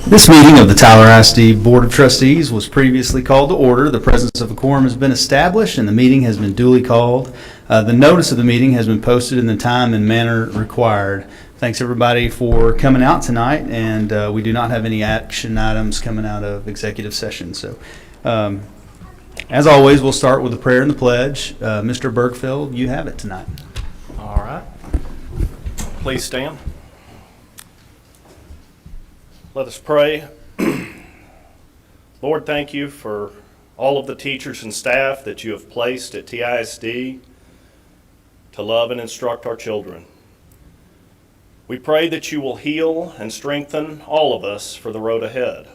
This meeting of the Tyler ISD Board of Trustees was previously called to order. The presence of a quorum has been established and the meeting has been duly called. The notice of the meeting has been posted in the time and manner required. Thanks everybody for coming out tonight, and we do not have any action items coming out of executive session. So, as always, we'll start with the prayer and the pledge. Mr. Bergfeld, you have it tonight. All right. Please stand. Let us pray. Lord, thank you for all of the teachers and staff that you have placed at TISD to love and instruct our children. We pray that you will heal and strengthen all of us for the road ahead.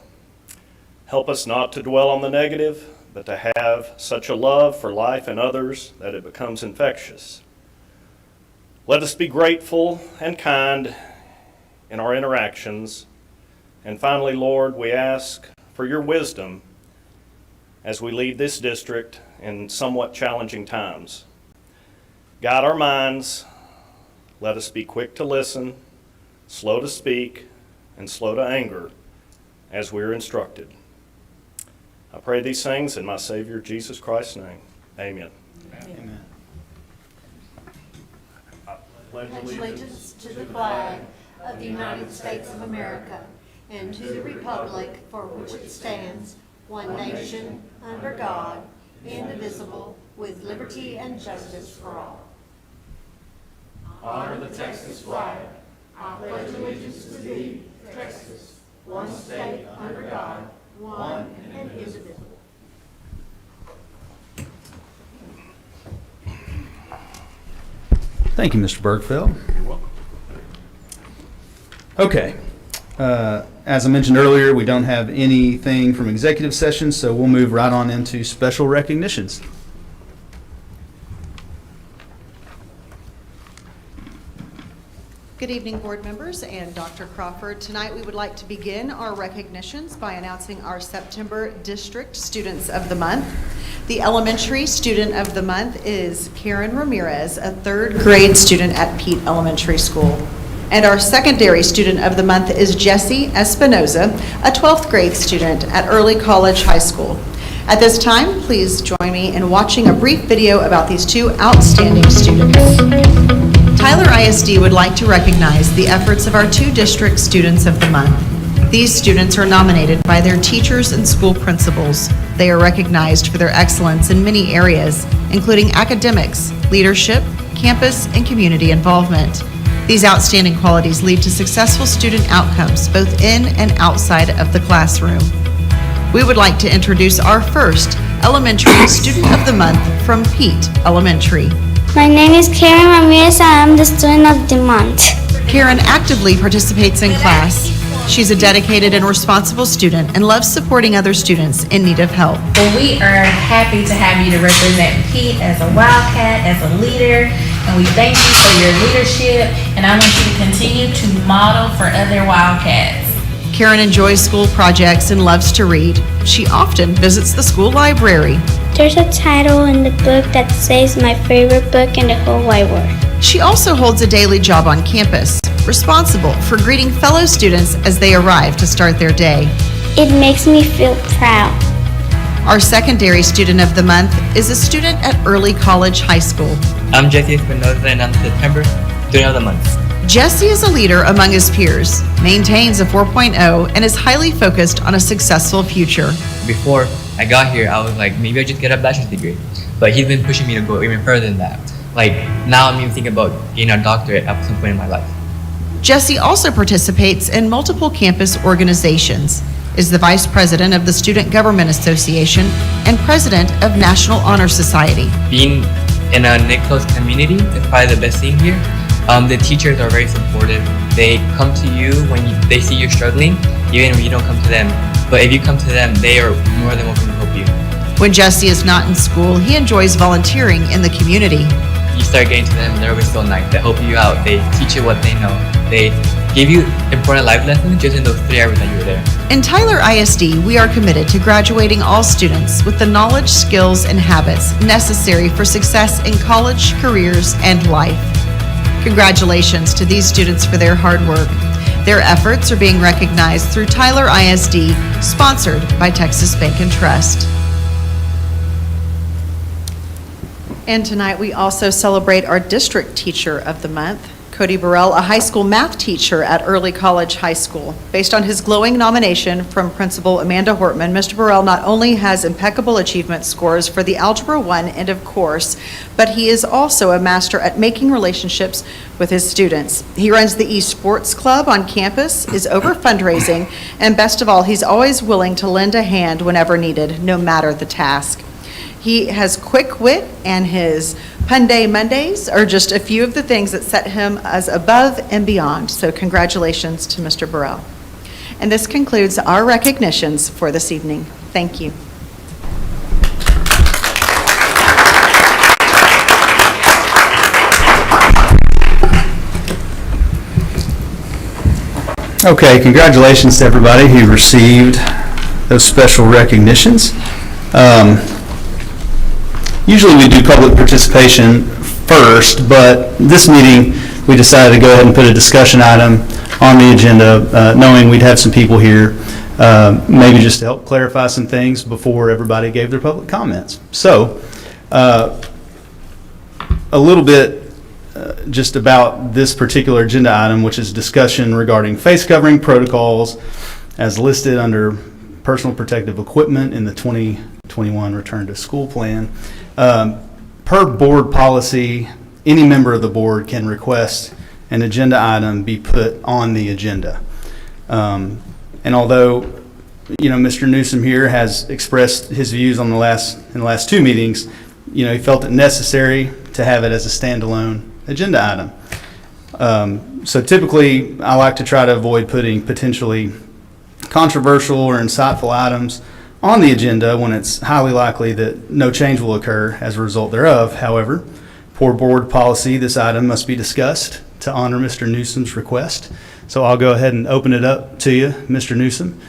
Help us not to dwell on the negative, but to have such a love for life and others that it becomes infectious. Let us be grateful and kind in our interactions. And finally, Lord, we ask for your wisdom as we lead this district in somewhat challenging times. Guide our minds. Let us be quick to listen, slow to speak, and slow to anger as we are instructed. I pray these things in my Savior Jesus Christ's name. Amen. Amen. I pledge Allegiance to the flag of the United States of America and to the republic for which it stands, one nation, under God, indivisible, with liberty and justice for all. Honor the Texas flag. I pledge allegiance to thee, Texas, one state under God, one and indivisible. Thank you, Mr. Bergfeld. You're welcome. Okay. As I mentioned earlier, we don't have anything from executive session, so we'll move right on into special recognitions. Good evening, board members and Dr. Crawford. Tonight we would like to begin our recognitions by announcing our September District Students of the Month. The elementary student of the month is Karen Ramirez, a third grade student at Pete Elementary School. And our secondary student of the month is Jessie Espinoza, a 12th grade student at Early College High School. At this time, please join me in watching a brief video about these two outstanding students. Tyler ISD would like to recognize the efforts of our two district students of the month. These students are nominated by their teachers and school principals. They are recognized for their excellence in many areas, including academics, leadership, campus, and community involvement. These outstanding qualities lead to successful student outcomes both in and outside of the classroom. We would like to introduce our first elementary student of the month from Pete Elementary. My name is Karen Ramirez. I am the student of the month. Karen actively participates in class. She's a dedicated and responsible student and loves supporting other students in need of help. Well, we are happy to have you to represent Pete as a Wildcat, as a leader, and we thank you for your leadership, and I want you to continue to model for other Wildcats. Karen enjoys school projects and loves to read. She often visits the school library. There's a title in the book that says my favorite book in the whole wide world. She also holds a daily job on campus, responsible for greeting fellow students as they arrive to start their day. It makes me feel proud. Our secondary student of the month is a student at Early College High School. I'm Jesse Espinoza and I'm September student of the month. Jesse is a leader among his peers, maintains a 4.0, and is highly focused on a successful future. Before I got here, I was like, maybe I just get a bachelor's degree. But he's been pushing me to go even further than that. Like, now I'm even thinking about getting a doctorate at some point in my life. Jesse also participates in multiple campus organizations, is the vice president of the Student Government Association, and president of National Honor Society. Being in a close community is probably the best thing here. The teachers are very supportive. They come to you when they see you're struggling, even when you don't come to them. But if you come to them, they are more than welcome to help you. When Jesse is not in school, he enjoys volunteering in the community. You start getting to them, they're always so nice. They help you out. They teach you what they know. They give you important life lessons just in those 3 hours that you were there. In Tyler ISD, we are committed to graduating all students with the knowledge, skills, and habits necessary for success in college, careers, and life. Congratulations to these students for their hard work. Their efforts are being recognized through Tyler ISD, sponsored by Texas Bank and Trust. And tonight, we also celebrate our District Teacher of the Month, Cody Burrell, a high school math teacher at Early College High School. Based on his glowing nomination from Principal Amanda Hortman, Mr. Burrell not only has impeccable achievement scores for the Algebra 1 end of course, but he is also a master at making relationships with his students. He runs the eSports Club on campus, is over fundraising, and best of all, he's always willing to lend a hand whenever needed, no matter the task. He has quick wit, and his Pun Day Mondays are just a few of the things that set him as above and beyond. So congratulations to Mr. Burrell. And this concludes our recognitions for this evening. Thank you. Okay, congratulations to everybody who received those special recognitions. Usually we do public participation first, but this meeting we decided to go ahead and put a discussion item on the agenda, knowing we'd have some people here, maybe just to help clarify some things before everybody gave their public comments. So, a little bit just about this particular agenda item, which is discussion regarding face covering protocols as listed under personal protective equipment in the 2021 Return to School Plan. Per board policy, any member of the board can request an agenda item be put on the agenda. And although, Mr. Newsom here has expressed his views on in the last two meetings, he felt it necessary to have it as a standalone agenda item. So typically, I like to try to avoid putting potentially controversial or insightful items on the agenda when it's highly likely that no change will occur as a result thereof. However, per board policy, this item must be discussed to honor Mr. Newsom's request. So I'll go ahead and open it up to you, Mr. Newsom,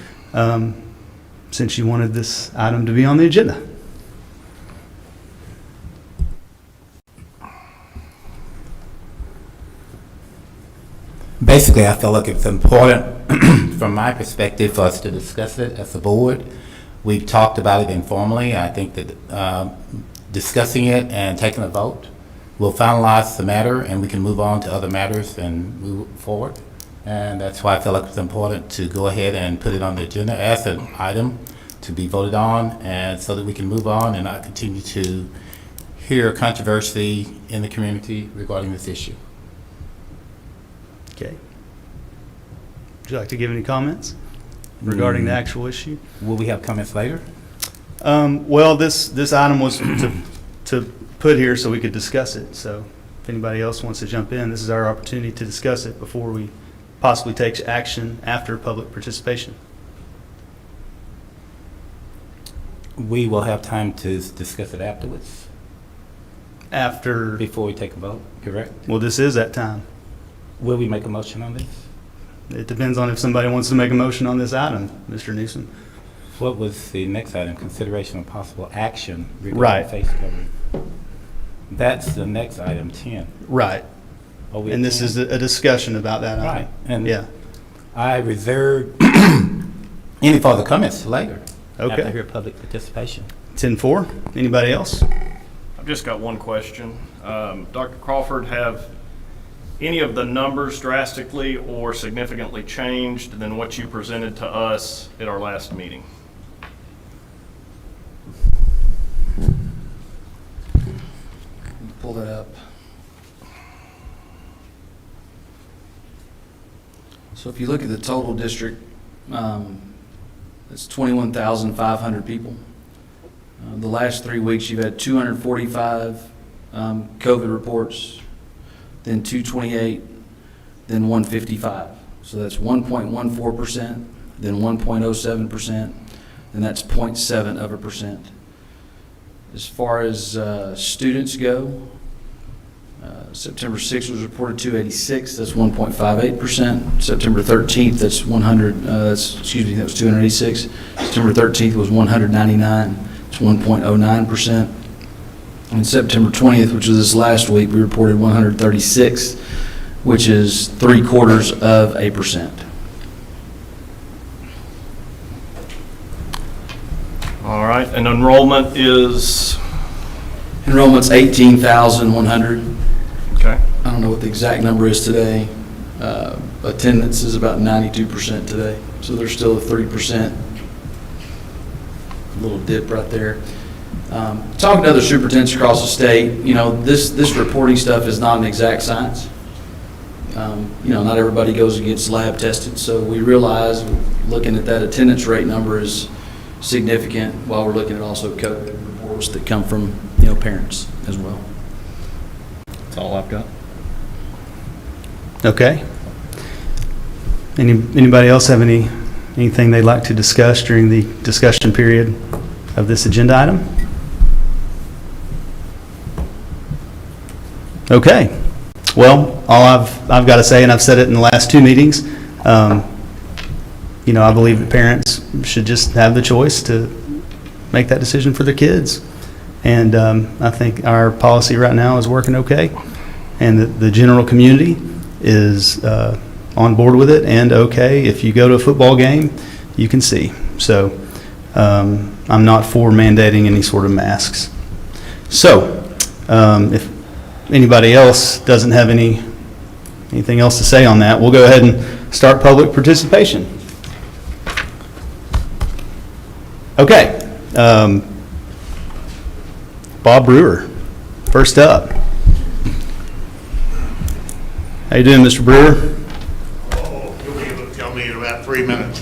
since you wanted this item to be on the agenda. Basically, I feel like it's important from my perspective for us to discuss it as a board. We've talked about it informally. I think that discussing it and taking a vote will finalize the matter, and we can move on to other matters and move forward. And that's why I feel like it's important to go ahead and put it on the agenda as an item to be voted on, and so that we can move on and not continue to hear controversy in the community regarding this issue. Okay. Would you like to give any comments regarding the actual issue? Will we have comments later? Well, this item was to put here so we could discuss it. So if anybody else wants to jump in, this is our opportunity to discuss it before we possibly take action after public participation. We will have time to discuss it afterwards, After, before we take a vote, correct? well, this is that time. Will we make a motion on this? It depends on if somebody wants to make a motion on this item, Mr. Newsom. What was the next item? Consideration of possible action regarding Right. face covering. That's the next item, 10. Right. Are we And at this 10? is a discussion about that item. Right. And Yeah. I reserve any further comments later. Okay. After I hear public participation. 10-4. Anybody else? I've just got one question. Dr. Crawford, have any of the numbers drastically or significantly changed than what you presented to us at our last meeting? Pull that up. So if you look at the total district, it's 21,500 people. The last 3 weeks, you've had 245 COVID reports, then 228, then 155. So that's 1.14%, then 1.07%, and that's 0.7%. As far as students go, September 6th was reported 286, that's 1.58%. September 13th, that was 286. September 13th was 199, it's 1.09%. And September 20th, which was this last week, we reported 136, which is 0.75%. All right, and enrollment is, Enrollment's 18,100. okay, I don't know what the exact number is today. Attendance is about 92% today, so there's still a 30% little dip right there. Talking to other superintendents across the state, you know, this reporting stuff is not an exact science. You know, not everybody goes and gets lab tested, so we realize looking at that attendance rate number is significant, while we're looking at also COVID reports that come from, you know, parents as well. that's all I've got. Okay. Anybody else have anything they'd like to discuss during the discussion period of this agenda item? Okay. Well, all I've got to say, and I've said it in the last two meetings, you know, I believe that parents should just have the choice to make that decision for their kids. And I think our policy right now is working okay. And the general community is on board with it and okay. If you go to a football game, you can see. So I'm not for mandating any sort of masks. So if anybody else doesn't have anything else to say on that, we'll go ahead and start public participation. Okay. Bob Brewer, first up. How you doing, Mr. Brewer? Oh, you'll be able to tell me in about 3 minutes.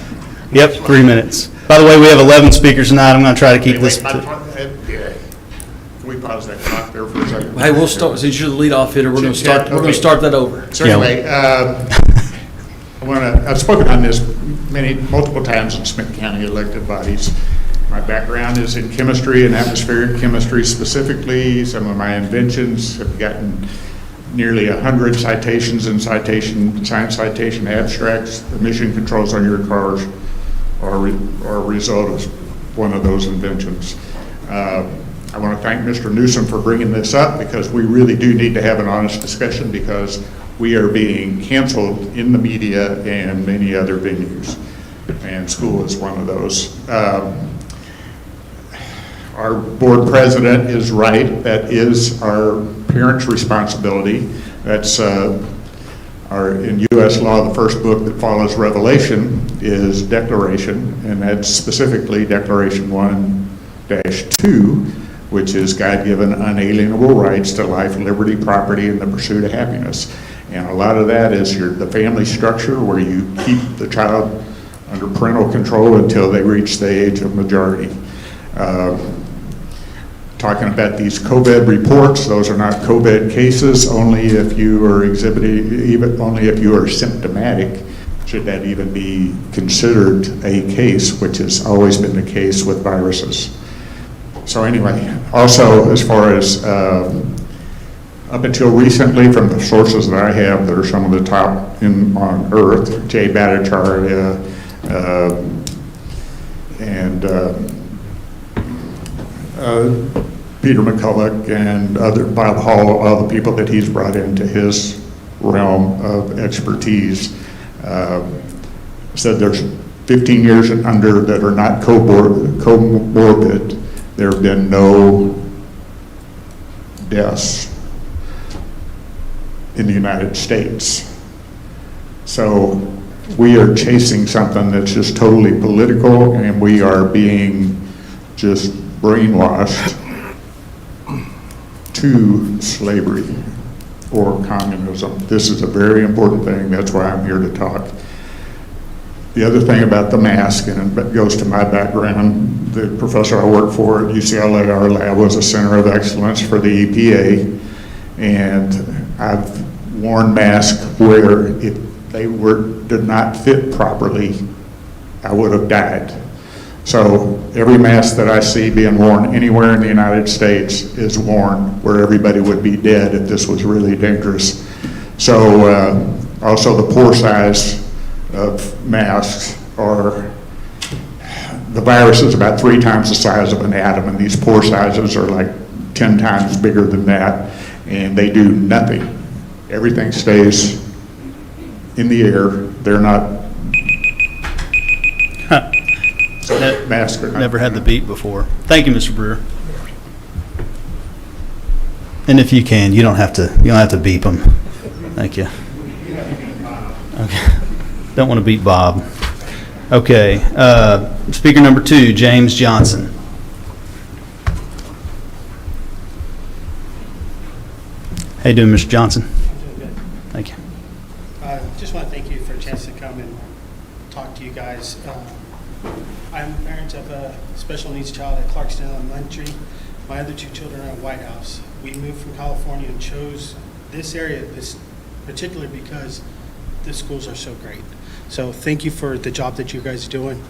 Yep, 3 minutes. By the way, we have 11 speakers tonight. I'm going to try to keep this. Yeah. Can we pause that clock there for a second? Hey, we'll start, since you're the leadoff hitter, we're going to start, we're going Okay. to start that over. So anyway, I've spoken on this multiple times in Smith County elected bodies. My background is in chemistry and atmospheric chemistry specifically. Some of my inventions have gotten nearly 100 citations and science citation abstracts. Emission controls on your cars are a result of one of those inventions. I want to thank Mr. Newsom for bringing this up, because we really do need to have an honest discussion, because we are being canceled in the media and many other venues, and school is one of those. Our board president is right. That is our parents' responsibility. That's in U.S. law, the first book that follows Revelation is Declaration, and that's specifically Declaration 1-2, which is God-given unalienable rights to life, liberty, property, and the pursuit of happiness. And a lot of that is the family structure, where you keep the child under parental control until they reach the age of majority. Talking about these COVID reports, those are not COVID cases. Only if you are only if you are symptomatic should that even be considered a case, which has always been the case with viruses. So anyway, also as far as up until recently, from the sources that I have that are some of the top on earth, Jay Bhattacharya and Peter McCulloch and Bob Hall, all the people that he's brought into his realm of expertise, said there's 15 years and under that are not comorbid. There have been no deaths in the United States. So we are chasing something that's just totally political, and we are being just brainwashed to slavery or communism. This is a very important thing. That's why I'm here to talk. The other thing about the mask, and it goes to my background, the professor I worked for at UCLA, our lab was a center of excellence for the EPA, and I've worn masks where if they did not fit properly, I would have died. So every mask that I see being worn anywhere in the United States is worn where everybody would be dead if this was really dangerous. So also the pore size of masks the virus is about 3 times the size of an atom, and these pore sizes are like 10 times bigger than that, and they do nothing. Everything stays in the air, they're not masked or not. Never had the beep before. Thank you, Mr. Brewer. And if you can, you don't have to beep them. Thank you. Okay. Don't want to beat Bob. Okay. Speaker number 2, James Johnson. How you doing, Mr. Johnson? I'm doing good. Thank you. Just want to thank you for a chance to come and talk to you guys. I'm a parent of a special needs child at Clarkston Elementary. My other 2 children are at White House. We moved from California and chose this area particularly because the schools are so great. So thank you for the job that you guys are doing.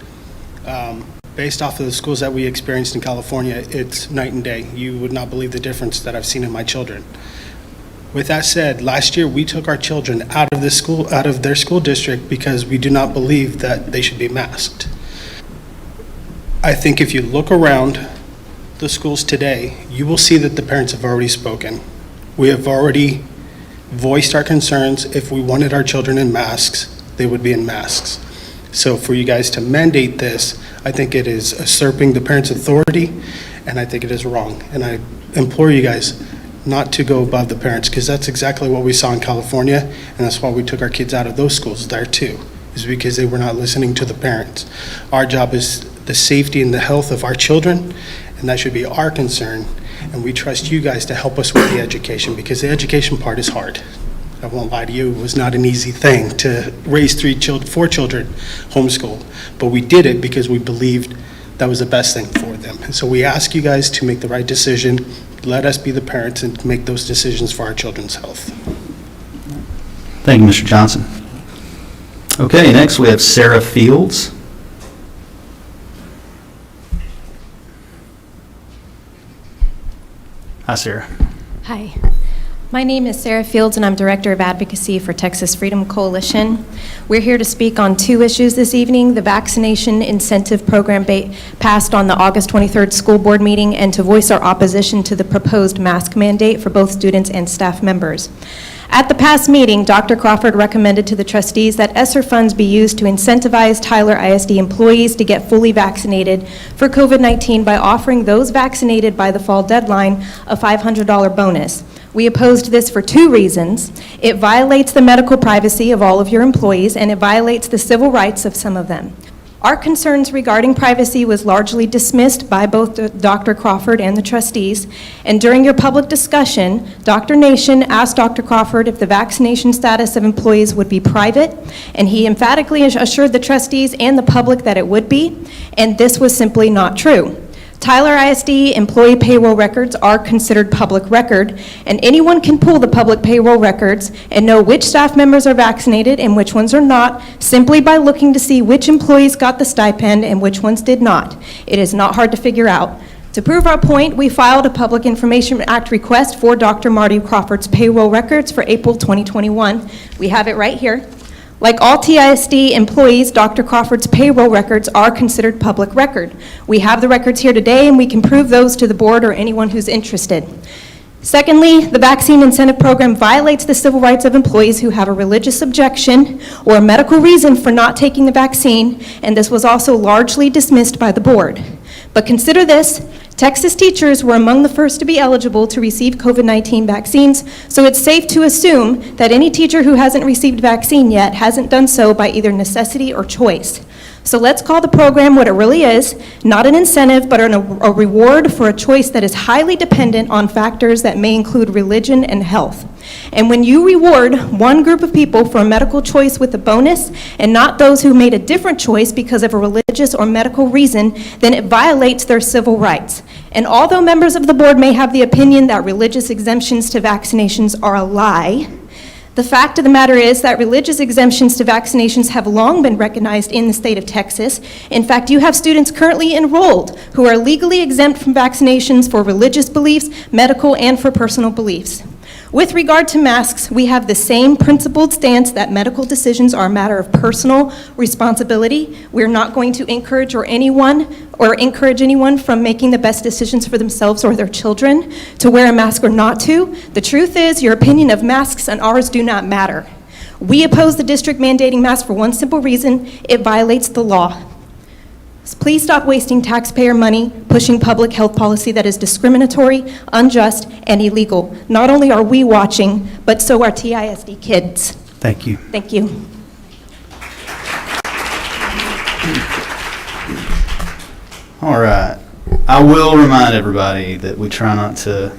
Based off of the schools that we experienced in California, it's night and day. You would not believe the difference that I've seen in my children. With that said, last year we took our children out of their school district because we do not believe that they should be masked. I think if you look around the schools today, you will see that the parents have already spoken. We have already voiced our concerns. If we wanted our children in masks, they would be in masks. So for you guys to mandate this, I think it is usurping the parents' authority, and I think it is wrong. And I implore you guys not to go above the parents, because that's exactly what we saw in California, and that's why we took our kids out of those schools there too, is because they were not listening to the parents. Our job is the safety and the health of our children, and that should be our concern, and we trust you guys to help us with the education, because the education part is hard. I won't lie to you, it was not an easy thing to raise 4 children homeschooled, but we did it because we believed that was the best thing for them. And so we ask you guys to make the right decision. Let us be the parents and make those decisions for our children's health. Thank you, Mr. Johnson. Okay, next we have Sarah Fields. Hi, Sarah. Hi. My name is Sarah Fields, and I'm Director of Advocacy for Texas Freedom Coalition. We're here to speak on 2 issues this evening: the vaccination incentive program passed on the August 23rd school board meeting, and to voice our opposition to the proposed mask mandate for both students and staff members. At the past meeting, Dr. Crawford recommended to the trustees that ESSER funds be used to incentivize Tyler ISD employees to get fully vaccinated for COVID-19 by offering those vaccinated by the fall deadline a $500 bonus. We opposed this for 2 reasons. It violates the medical privacy of all of your employees, and it violates the civil rights of some of them. Our concerns regarding privacy was largely dismissed by both Dr. Crawford and the trustees, and during your public discussion, Dr. Nation asked Dr. Crawford if the vaccination status of employees would be private, and he emphatically assured the trustees and the public that it would be, and this was simply not true. Tyler ISD employee payroll records are considered public record, and anyone can pull the public payroll records and know which staff members are vaccinated and which ones are not, simply by looking to see which employees got the stipend and which ones did not. It is not hard to figure out. To prove our point, we filed a Public Information Act request for Dr. Marty Crawford's payroll records for April 2021. We have it right here. Like all TISD employees, Dr. Crawford's payroll records are considered public record. We have the records here today, and we can prove those to the board or anyone who's interested. Secondly, the vaccine incentive program violates the civil rights of employees who have a religious objection or a medical reason for not taking the vaccine, and this was also largely dismissed by the board. But consider this: Texas teachers were among the first to be eligible to receive COVID-19 vaccines, so it's safe to assume that any teacher who hasn't received vaccine yet hasn't done so by either necessity or choice. So let's call the program what it really is: not an incentive, but a reward for a choice that is highly dependent on factors that may include religion and health. And when you reward one group of people for a medical choice with a bonus, and not those who made a different choice because of a religious or medical reason, then it violates their civil rights. And although members of the board may have the opinion that religious exemptions to vaccinations are a lie, the fact of the matter is that religious exemptions to vaccinations have long been recognized in the state of Texas. In fact, you have students currently enrolled who are legally exempt from vaccinations for religious beliefs, medical, and for personal beliefs. With regard to masks, we have the same principled stance that medical decisions are a matter of personal responsibility. We're not going to encourage anyone from making the best decisions for themselves or their children to wear a mask or not to. The truth is, your opinion of masks and ours do not matter. We oppose the district mandating masks for one simple reason: it violates the law. Please stop wasting taxpayer money pushing public health policy that is discriminatory, unjust, and illegal. Not only are we watching, but so are TISD kids. Thank you. Thank you. All right. I will remind everybody that we try not to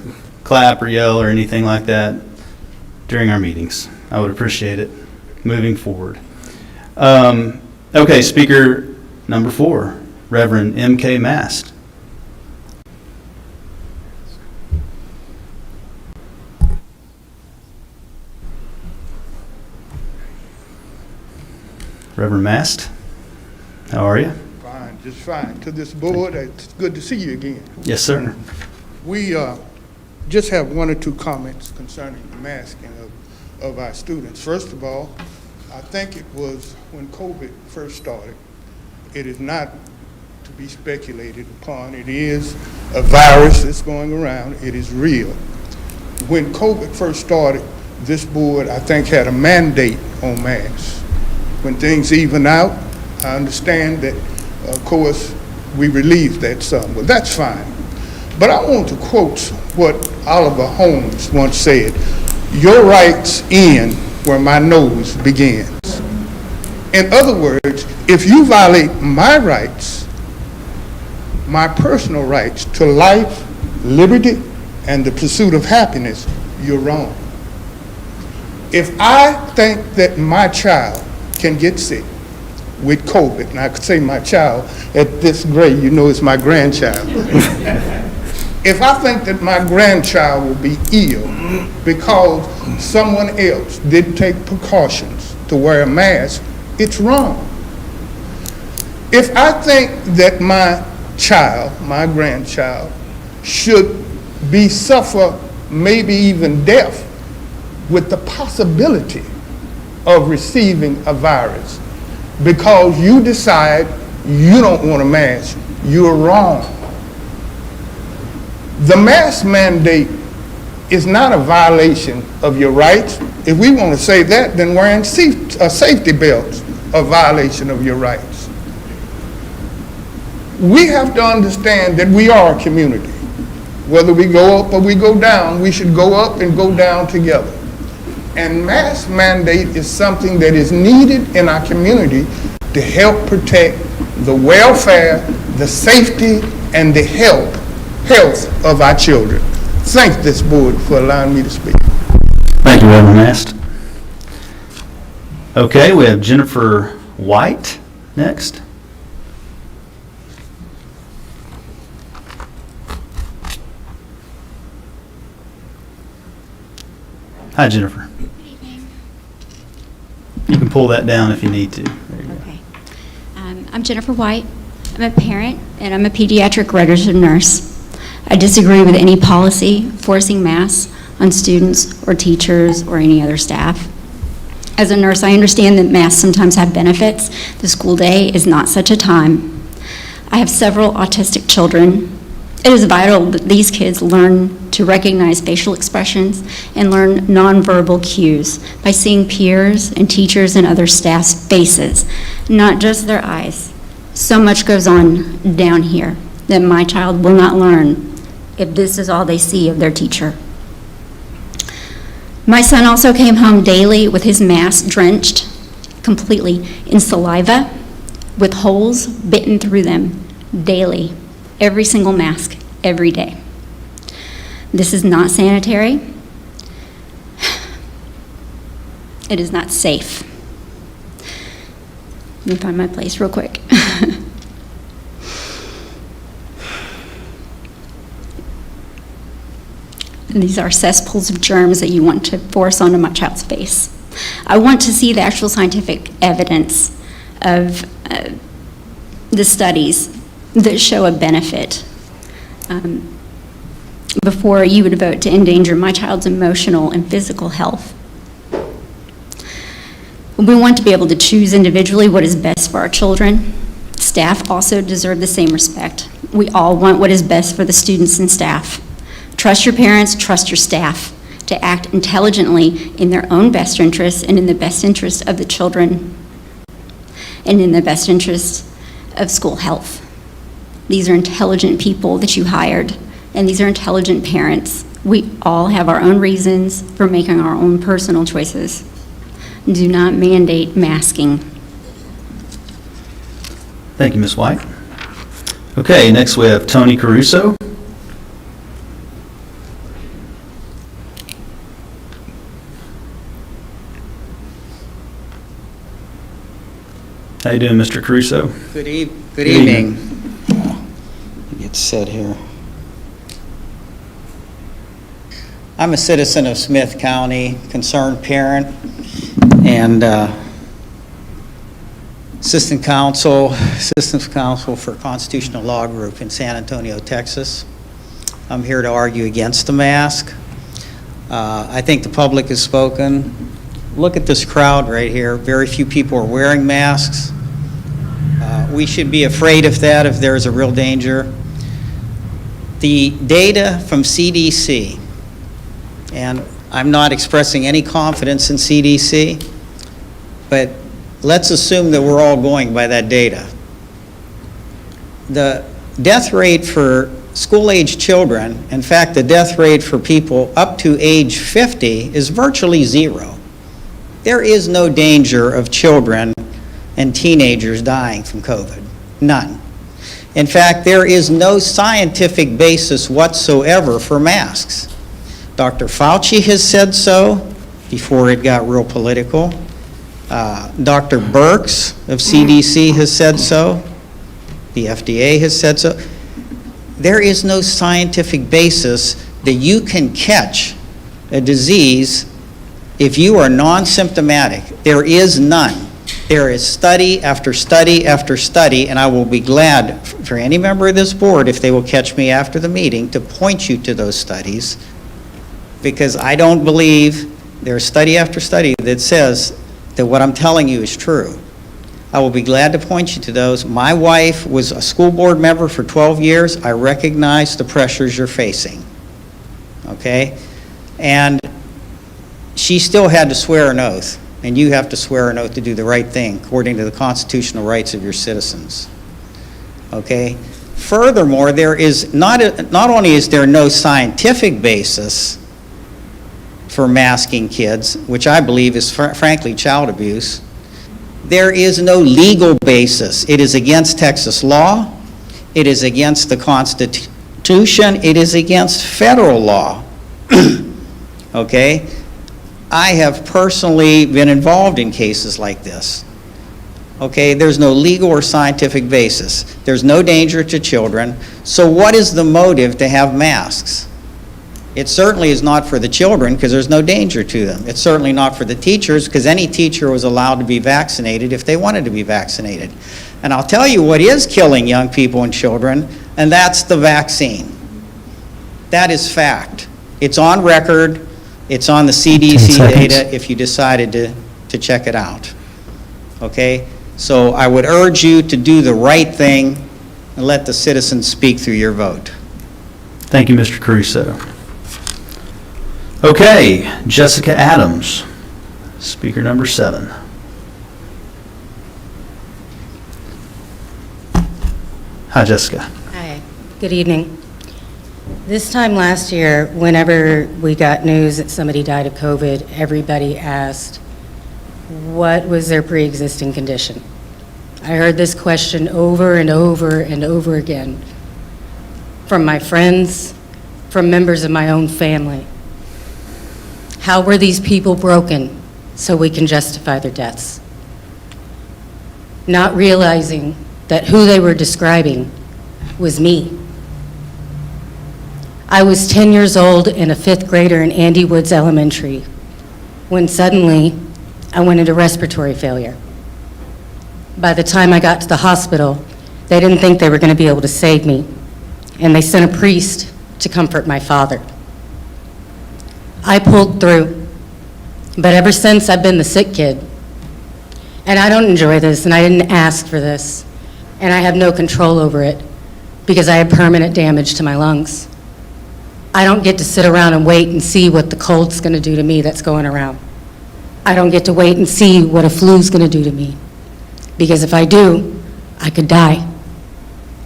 clap or yell or anything like that during our meetings. I would appreciate it moving forward. Okay, speaker number 4, Reverend M.K. Mast. Reverend Mast, how are you? Fine, just fine. To this board, it's good to see you again. Yes, sir. We just have one or two comments concerning the masking of our students. First of all, I think it was when COVID first started. It is not to be speculated upon. It is a virus that's going around. It is real. When COVID first started, this board, I think, had a mandate on masks. When things even out, I understand that, of course, we relieved that some. Well, that's fine. But I want to quote what Oliver Holmes once said: "Your rights end where my nose begins." In other words, if you violate my rights, my personal rights to life, liberty, and the pursuit of happiness, you're wrong. If I think that my child can get sick with COVID, and I could say my child at this grade, you know it's my grandchild. If I think that my grandchild will be ill because someone else didn't take precautions to wear a mask, it's wrong. If I think that my child, my grandchild, should suffer maybe even death with the possibility of receiving a virus because you decide you don't want a mask, you're wrong. The mask mandate is not a violation of your rights. If we want to say that, then wearing safety belts a violation of your rights. We have to understand that we are a community. Whether we go up or we go down, we should go up and go down together. And mask mandate is something that is needed in our community to help protect the welfare, the safety, and the health of our children. Thank this board for allowing me to speak. Thank you, Reverend Mast. Okay, we have Jennifer White next. Hi, Jennifer. Good evening. You can pull that down if you need to. There you go. Okay. I'm Jennifer White. I'm a parent and I'm a pediatric registered nurse. I disagree with any policy forcing masks on students or teachers or any other staff. As a nurse, I understand that masks sometimes have benefits. The school day is not such a time. I have several autistic children. It is vital that these kids learn to recognize facial expressions and learn nonverbal cues by seeing peers and teachers and other staff's faces, not just their eyes. So much goes on down here that my child will not learn if this is all they see of their teacher. My son also came home daily with his mask drenched completely in saliva with holes bitten through them daily, every single mask, every day. This is not sanitary. It is not safe. Let me find my place real quick. These are cesspools of germs that you want to force onto my child's face. I want to see the actual scientific evidence of the studies that show a benefit before you would vote to endanger my child's emotional and physical health. We want to be able to choose individually what is best for our children. Staff also deserve the same respect. We all want what is best for the students and staff. Trust your parents, trust your staff. to act intelligently in their own best interests and in the best interest of the children and in the best interest of school health. These are intelligent people that you hired, and these are intelligent parents. We all have our own reasons for making our own personal choices. Do not mandate masking. Thank you, Ms. White. Okay, next we have Tony Caruso. How you doing, Mr. Caruso? Good Good evening. Get set here. I'm a citizen of Smith County, concerned parent, and assistant counsel for Constitutional Law Group in San Antonio, Texas. I'm here to argue against the mask. I think the public has spoken. Look at this crowd right here. Very few people are wearing masks. We should be afraid of that if there's a real danger. The data from CDC, and I'm not expressing any confidence in CDC, but let's assume that we're all going by that data. The death rate for school-age children, in fact, the death rate for people up to age 50 is virtually zero. There is no danger of children and teenagers dying from COVID. None. In fact, there is no scientific basis whatsoever for masks. Dr. Fauci has said so before it got real political. Dr. Birx of CDC has said so. The FDA has said so. There is no scientific basis that you can catch a disease if you are non-symptomatic. There is none. There is study after study after study, and I will be glad for any member of this board, if they will catch me after the meeting, to point you to those studies, because I don't believe there's study after study that says that what I'm telling you is true. I will be glad to point you to those. My wife was a school board member for 12 years. I recognize the pressures you're facing, okay? And she still had to swear an oath, and you have to swear an oath to do the right thing according to the constitutional rights of your citizens, okay? Furthermore, there is not only is there no scientific basis for masking kids, which I believe is frankly child abuse, there is no legal basis. It is against Texas law, it is against the Constitution, it is against federal law, okay? I have personally been involved in cases like this. Okay, there's no legal or scientific basis. There's no danger to children. So what is the motive to have masks? It certainly is not for the children, because there's no danger to them. It's certainly not for the teachers, because any teacher was allowed to be vaccinated if they wanted to be vaccinated. And I'll tell you what is killing young people and children, and that's the vaccine. That is fact. It's on record. It's on the CDC data if you decided to check it out. Okay? So I would urge you to do the right thing and let the citizens speak through your vote. Thank you, Mr. Caruso. Okay, Jessica Adams, speaker number 7. Hi, Jessica. Hi, good evening. This time last year, whenever we got news that somebody died of COVID, everybody asked, what was their pre-existing condition? I heard this question over and over and over again from my friends, from members of my own family. How were these people broken so we can justify their deaths? Not realizing that who they were describing was me. I was 10 years old and a 5th grader in Andy Woods Elementary when suddenly I went into respiratory failure. By the time I got to the hospital, they didn't think they were going to be able to save me, and they sent a priest to comfort my father. I pulled through, but ever since I've been the sick kid, and I don't enjoy this, and I didn't ask for this, and I have no control over it because I have permanent damage to my lungs. I don't get to sit around and wait and see what the cold's going to do to me that's going around. I don't get to wait and see what a flu's going to do to me. Because if I do, I could die.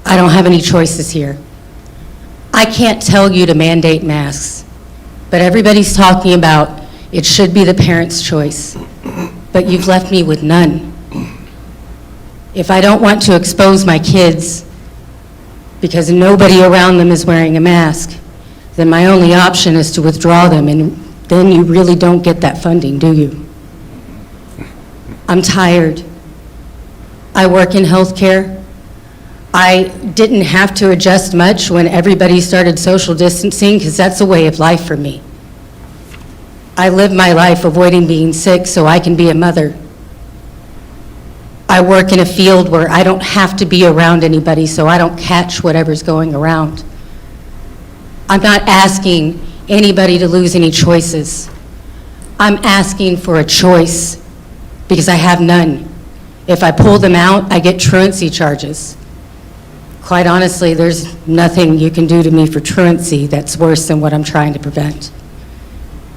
I don't have any choices here. I can't tell you to mandate masks, but everybody's talking about it should be the parent's choice. But you've left me with none. If I don't want to expose my kids because nobody around them is wearing a mask, then my only option is to withdraw them, and then you really don't get that funding, do you? I'm tired. I work in healthcare. I didn't have to adjust much when everybody started social distancing because that's a way of life for me. I live my life avoiding being sick so I can be a mother. I work in a field where I don't have to be around anybody so I don't catch whatever's going around. I'm not asking anybody to lose any choices. I'm asking for a choice because I have none. If I pull them out, I get truancy charges. Quite honestly, there's nothing you can do to me for truancy that's worse than what I'm trying to prevent.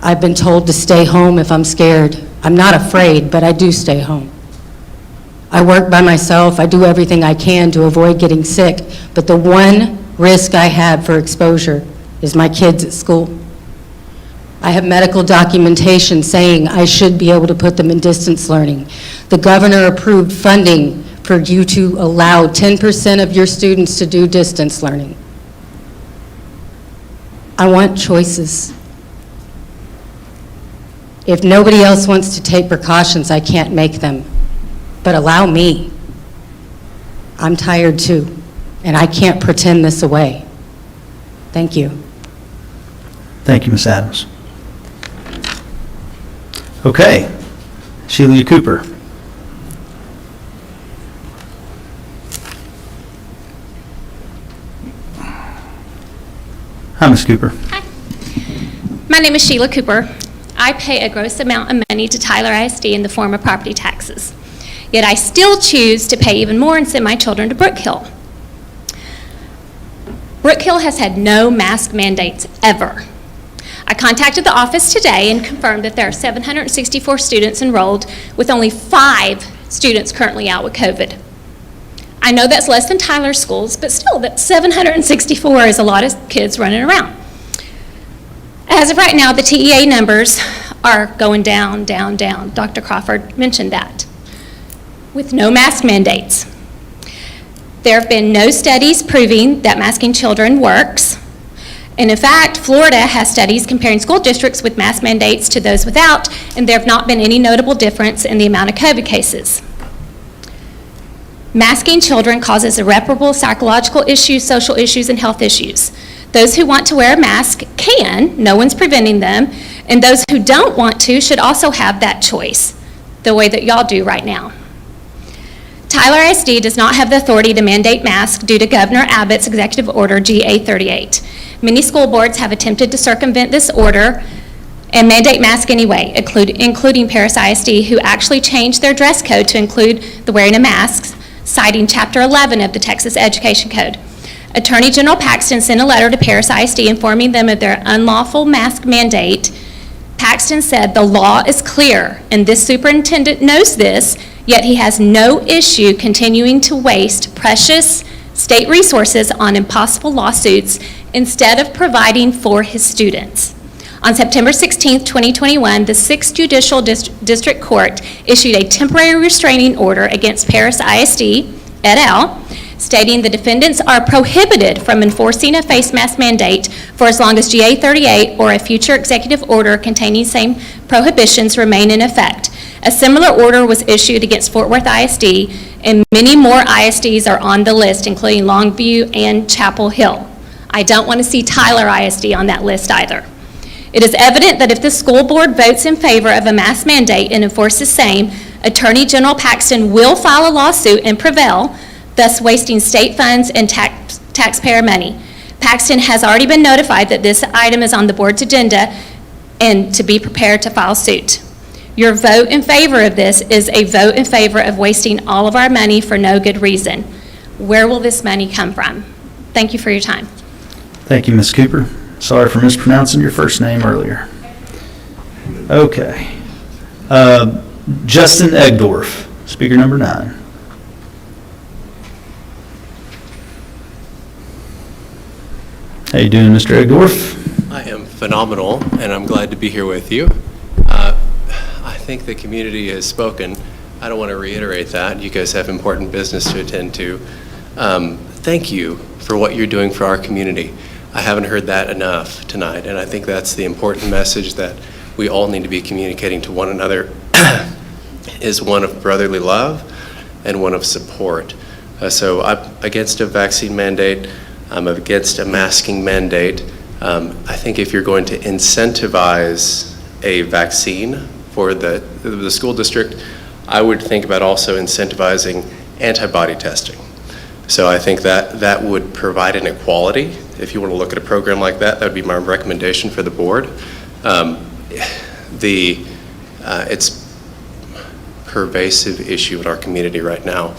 I've been told to stay home if I'm scared. I'm not afraid, but I do stay home. I work by myself. I do everything I can to avoid getting sick, but the one risk I have for exposure is my kids at school. I have medical documentation saying I should be able to put them in distance learning. The governor approved funding for you to allow 10% of your students to do distance learning. I want choices. If nobody else wants to take precautions, I can't make them, but allow me. I'm tired too, and I can't pretend this away. Thank you. Thank you, Ms. Adams. Okay, Sheila Cooper. Hi, Ms. Cooper. Hi. My name is Sheila Cooper. I pay a gross amount of money to Tyler ISD in the form of property taxes. Yet I still choose to pay even more and send my children to Brookhill. Brookhill has had no mask mandates ever. I contacted the office today and confirmed that there are 764 students enrolled, with only 5 students currently out with COVID. I know that's less than Tyler's schools, but still, that 764 is a lot of kids running around. As of right now, the TEA numbers are going down, down, down. Dr. Crawford mentioned that, with no mask mandates. There have been no studies proving that masking children works. And in fact, Florida has studies comparing school districts with mask mandates to those without, and there have not been any notable difference in the amount of COVID cases. Masking children causes irreparable psychological issues, social issues, and health issues. Those who want to wear a mask can, no one's preventing them, and those who don't want to should also have that choice, the way that y'all do right now. Tyler ISD does not have the authority to mandate masks due to Governor Abbott's Executive Order GA 38. Many school boards have attempted to circumvent this order and mandate masks anyway, including Paris ISD, who actually changed their dress code to include the wearing of masks, citing Chapter 11 of the Texas Education Code. Attorney General Paxton sent a letter to Paris ISD informing them of their unlawful mask mandate. Paxton said the law is clear and this superintendent knows this, yet he has no issue continuing to waste precious state resources on impossible lawsuits instead of providing for his students. On September 16, 2021, the 6th Judicial District Court issued a temporary restraining order against Paris ISD et al., stating the defendants are prohibited from enforcing a face mask mandate for as long as GA 38 or a future executive order containing same prohibitions remain in effect. A similar order was issued against Fort Worth ISD, and many more ISDs are on the list, including Longview and Chapel Hill. I don't want to see Tyler ISD on that list either. It is evident that if the school board votes in favor of a mask mandate and enforces same, Attorney General Paxton will file a lawsuit and prevail, thus wasting state funds and taxpayer money. Paxton has already been notified that this item is on the board's agenda and to be prepared to file suit. Your vote in favor of this is a vote in favor of wasting all of our money for no good reason. Where will this money come from? Thank you for your time. Thank you, Ms. Cooper. Sorry for mispronouncing your first name earlier. Okay. Justin Egdorf, speaker number 9. How you doing, Mr. Egdorf? I am phenomenal, and I'm glad to be here with you. I think the community has spoken. I don't want to reiterate that. You guys have important business to attend to. Thank you for what you're doing for our community. I haven't heard that enough tonight, and I think that's the important message that we all need to be communicating to one another is one of brotherly love and one of support. So I'm against a vaccine mandate. I'm against a masking mandate. I think if you're going to incentivize a vaccine for the school district, I would think about also incentivizing antibody testing. So I think that would provide an equality. If you want to look at a program like that, that would be my recommendation for the board. It's pervasive issue in our community right now.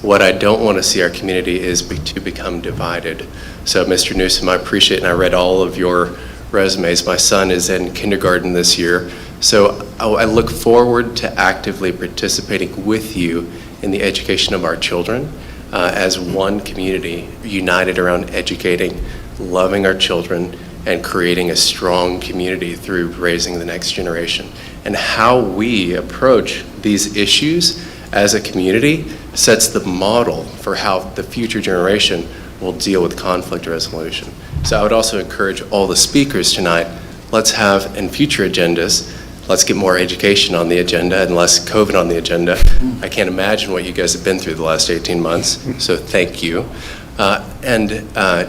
What I don't want to see our community is to become divided. So Mr. Newsom, I appreciate, and I read all of your resumes. My son is in kindergarten this year. So I look forward to actively participating with you in the education of our children as one community united around educating, loving our children, and creating a strong community through raising the next generation. And how we approach these issues as a community sets the model for how the future generation will deal with conflict resolution. So I would also encourage all the speakers tonight, let's have in future agendas, let's get more education on the agenda and less COVID on the agenda. I can't imagine what you guys have been through the last 18 months, so thank you.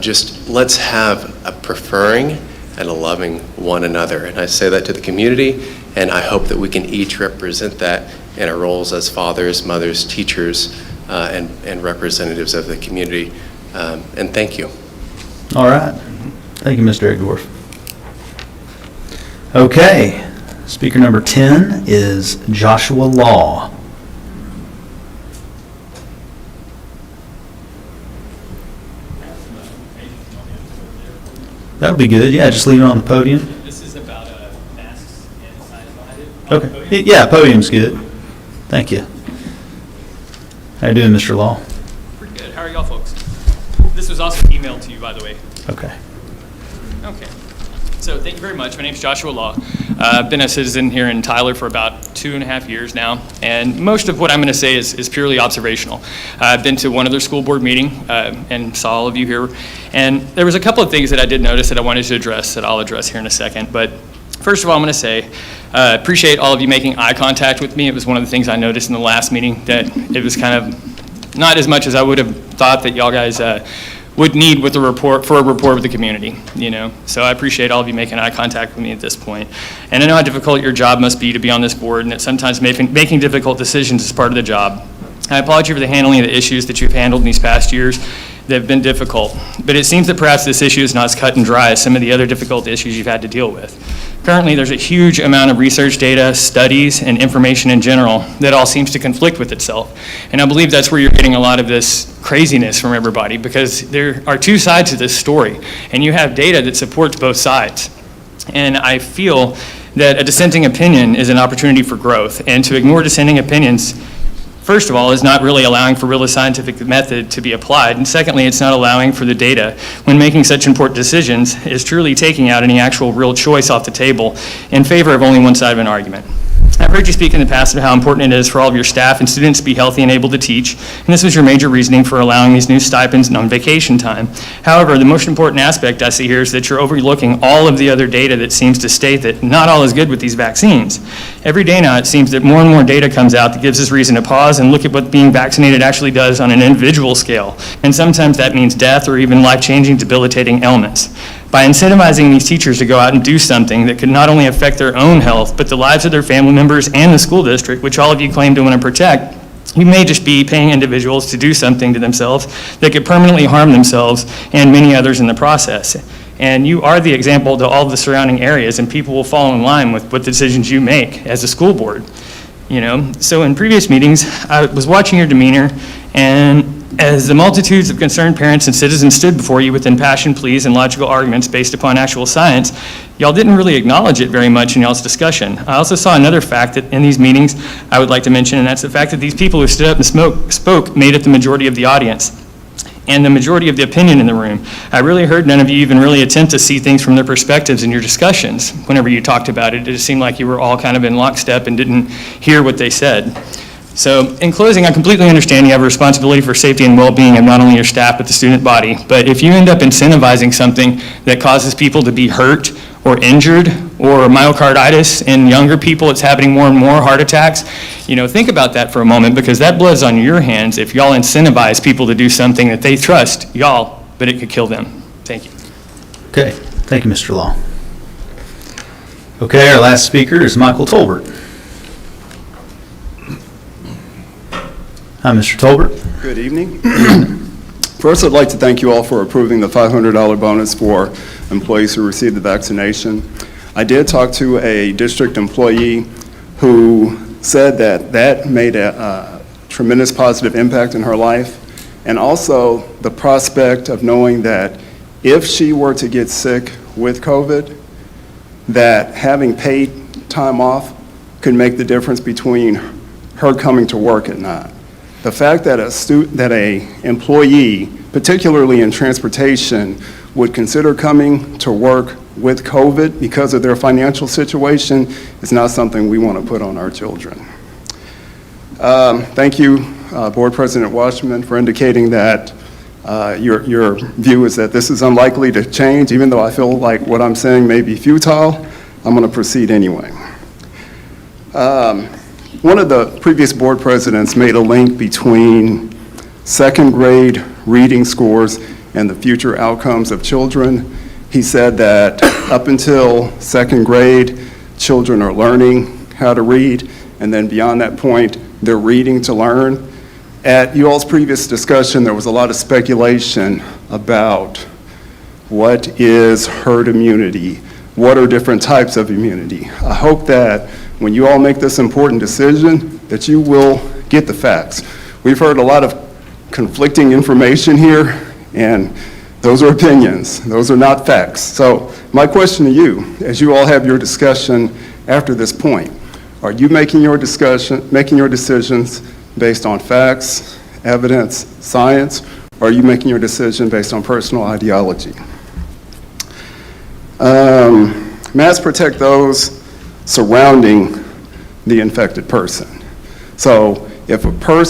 Just let's have a preferring and a loving one another. And I say that to the community, and I hope that we can each represent that in our roles as fathers, mothers, teachers, and representatives of the community. And thank you. All right. Thank you, Mr. Egdorf. Okay. Speaker number 10 is Joshua Law. That'll be good. Yeah, just leave it on the podium. This is about masks and signs behind it. Okay. Yeah, podium's good. Thank you. How you doing, Mr. Law? Pretty good. How are y'all folks? This was also emailed to you, by the way. Okay. Okay. So thank you very much. My name's Joshua Law. I've been a citizen here in Tyler for about 2.5 years now, and most of what I'm going to say is purely observational. I've been to one other school board meeting and saw all of you here, and there was a couple of things that I did notice that I wanted to address that I'll address here in a second. But first of all, I'm going to say appreciate all of you making eye contact with me. It was one of the things I noticed in the last meeting, that it was kind of not as much as I would have thought that y'all guys would need with a report with the community, you know. So I appreciate all of you making eye contact with me at this point. And I know how difficult your job must be to be on this board, and that sometimes making difficult decisions is part of the job. I applaud you for the handling of the issues that you've handled in these past years that have been difficult. But it seems that perhaps this issue is not as cut and dry as some of the other difficult issues you've had to deal with. Currently, there's a huge amount of research data, studies, and information in general that all seems to conflict with itself. And I believe that's where you're getting a lot of this craziness from everybody, because there are two sides to this story, and you have data that supports both sides. And I feel that a dissenting opinion is an opportunity for growth, and to ignore dissenting opinions, first of all, is not really allowing for real scientific method to be applied, and secondly, it's not allowing for the data, when making such important decisions, is truly taking out any actual real choice off the table in favor of only one side of an argument. I've heard you speak in the past of how important it is for all of your staff and students to be healthy and able to teach, and this was your major reasoning for allowing these new stipends on vacation time. However, the most important aspect I see here is that you're overlooking all of the other data that seems to state that not all is good with these vaccines. Every day now it seems that more and more data comes out that gives us reason to pause and look at what being vaccinated actually does on an individual scale, and sometimes that means death or even life-changing, debilitating ailments. By incentivizing these teachers to go out and do something that could not only affect their own health, but the lives of their family members and the school district, which all of you claim to want to protect, you may just be paying individuals to do something to themselves that could permanently harm themselves and many others in the process. And you are the example to all of the surrounding areas, and people will fall in line with what decisions you make as a school board. You know, so in previous meetings, I was watching your demeanor, and As the multitudes of concerned parents and citizens stood before you with impassioned pleas and logical arguments based upon actual science, y'all didn't really acknowledge it very much in y'all's discussion. I also saw another fact that in these meetings I would like to mention, and that's the fact that these people who stood up and spoke made up the majority of the audience and the majority of the opinion in the room. I really heard none of you even really attempt to see things from their perspectives in your discussions. Whenever you talked about it, it just seemed like you were all kind of in lockstep and didn't hear what they said. So in closing, I completely understand you have a responsibility for safety and well-being of not only your staff, but the student body. But if you end up incentivizing something that causes people to be hurt or injured, or myocarditis in younger people, it's happening more and more, heart attacks, think about that for a moment, because that blood's on your hands if y'all incentivize people to do something that they trust y'all, but it could kill them. Thank you. Okay, thank you, Mr. Law. Okay, our last speaker is Michael Tolbert. Hi, Mr. Tolbert. Good evening. First, I'd like to thank you all for approving the $500 bonus for employees who received the vaccination. I did talk to a district employee who said that made a tremendous positive impact in her life, and also the prospect of knowing that if she were to get sick with COVID, that having paid time off could make the difference between her coming to work and not. The fact that an employee, particularly in transportation, would consider coming to work with COVID because of their financial situation is not something we want to put on our children. Thank you, Board President Washman, for indicating that your view is that this is unlikely to change. Even though I feel like what I'm saying may be futile, I'm going to proceed anyway. One of the previous board presidents made a link between second grade reading scores and the future outcomes of children. He said that up until second grade, children are learning how to read, and then beyond that point, they're reading to learn. At you all's previous discussion, there was a lot of speculation about what is herd immunity, what are different types of immunity. I hope that when you all make this important decision, that you will get the facts. We've heard a lot of conflicting information here, and those are opinions. Those are not facts. So my question to you, as you all have your discussion after this point, are you making your decisions based on facts, evidence, science, or are you making your decision based on personal ideology? Masks protect those surrounding the infected person. So if a parent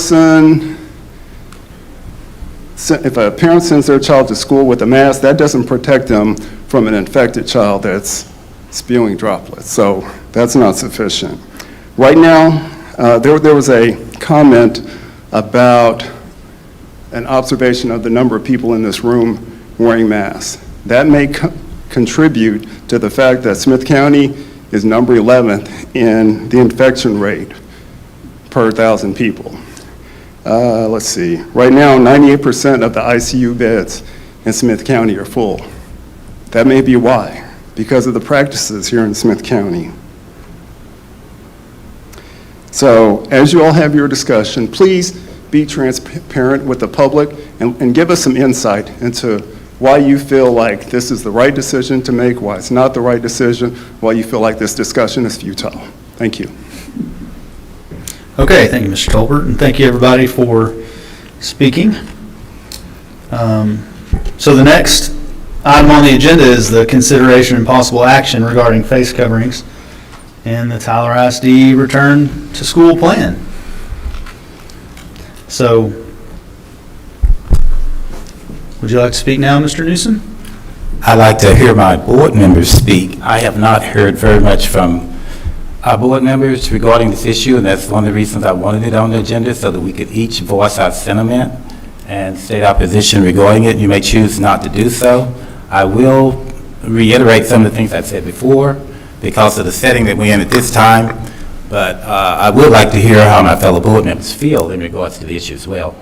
sends their child to school with a mask, that doesn't protect them from an infected child that's spewing droplets. So that's not sufficient. Right now, there was a comment about an observation of the number of people in this room wearing masks. That may contribute to the fact that Smith County is number 11th in the infection rate per 1,000 people. Let's see. Right now, 98% of the ICU beds in Smith County are full. That may be why, because of the practices here in Smith County. So, as you all have your discussion, please be transparent with the public and give us some insight into why you feel like this is the right decision to make, why it's not the right decision, why you feel like this discussion is futile. Thank you. Okay, thank you, Mr. Tolbert, and thank you, everybody, for speaking. So the next item on the agenda is the consideration and possible action regarding face coverings and the Tyler ISD return to school plan. So, would you like to speak now, Mr. Newsom? I'd like to hear my board members speak. I have not heard very much from our board members regarding this issue, and that's one of the reasons I wanted it on the agenda, so that we could each voice our sentiment and state our position regarding it. You may choose not to do so. I will reiterate some of the things I said before because of the setting that we're in at this time, but I would like to hear how my fellow board members feel in regards to the issue as well.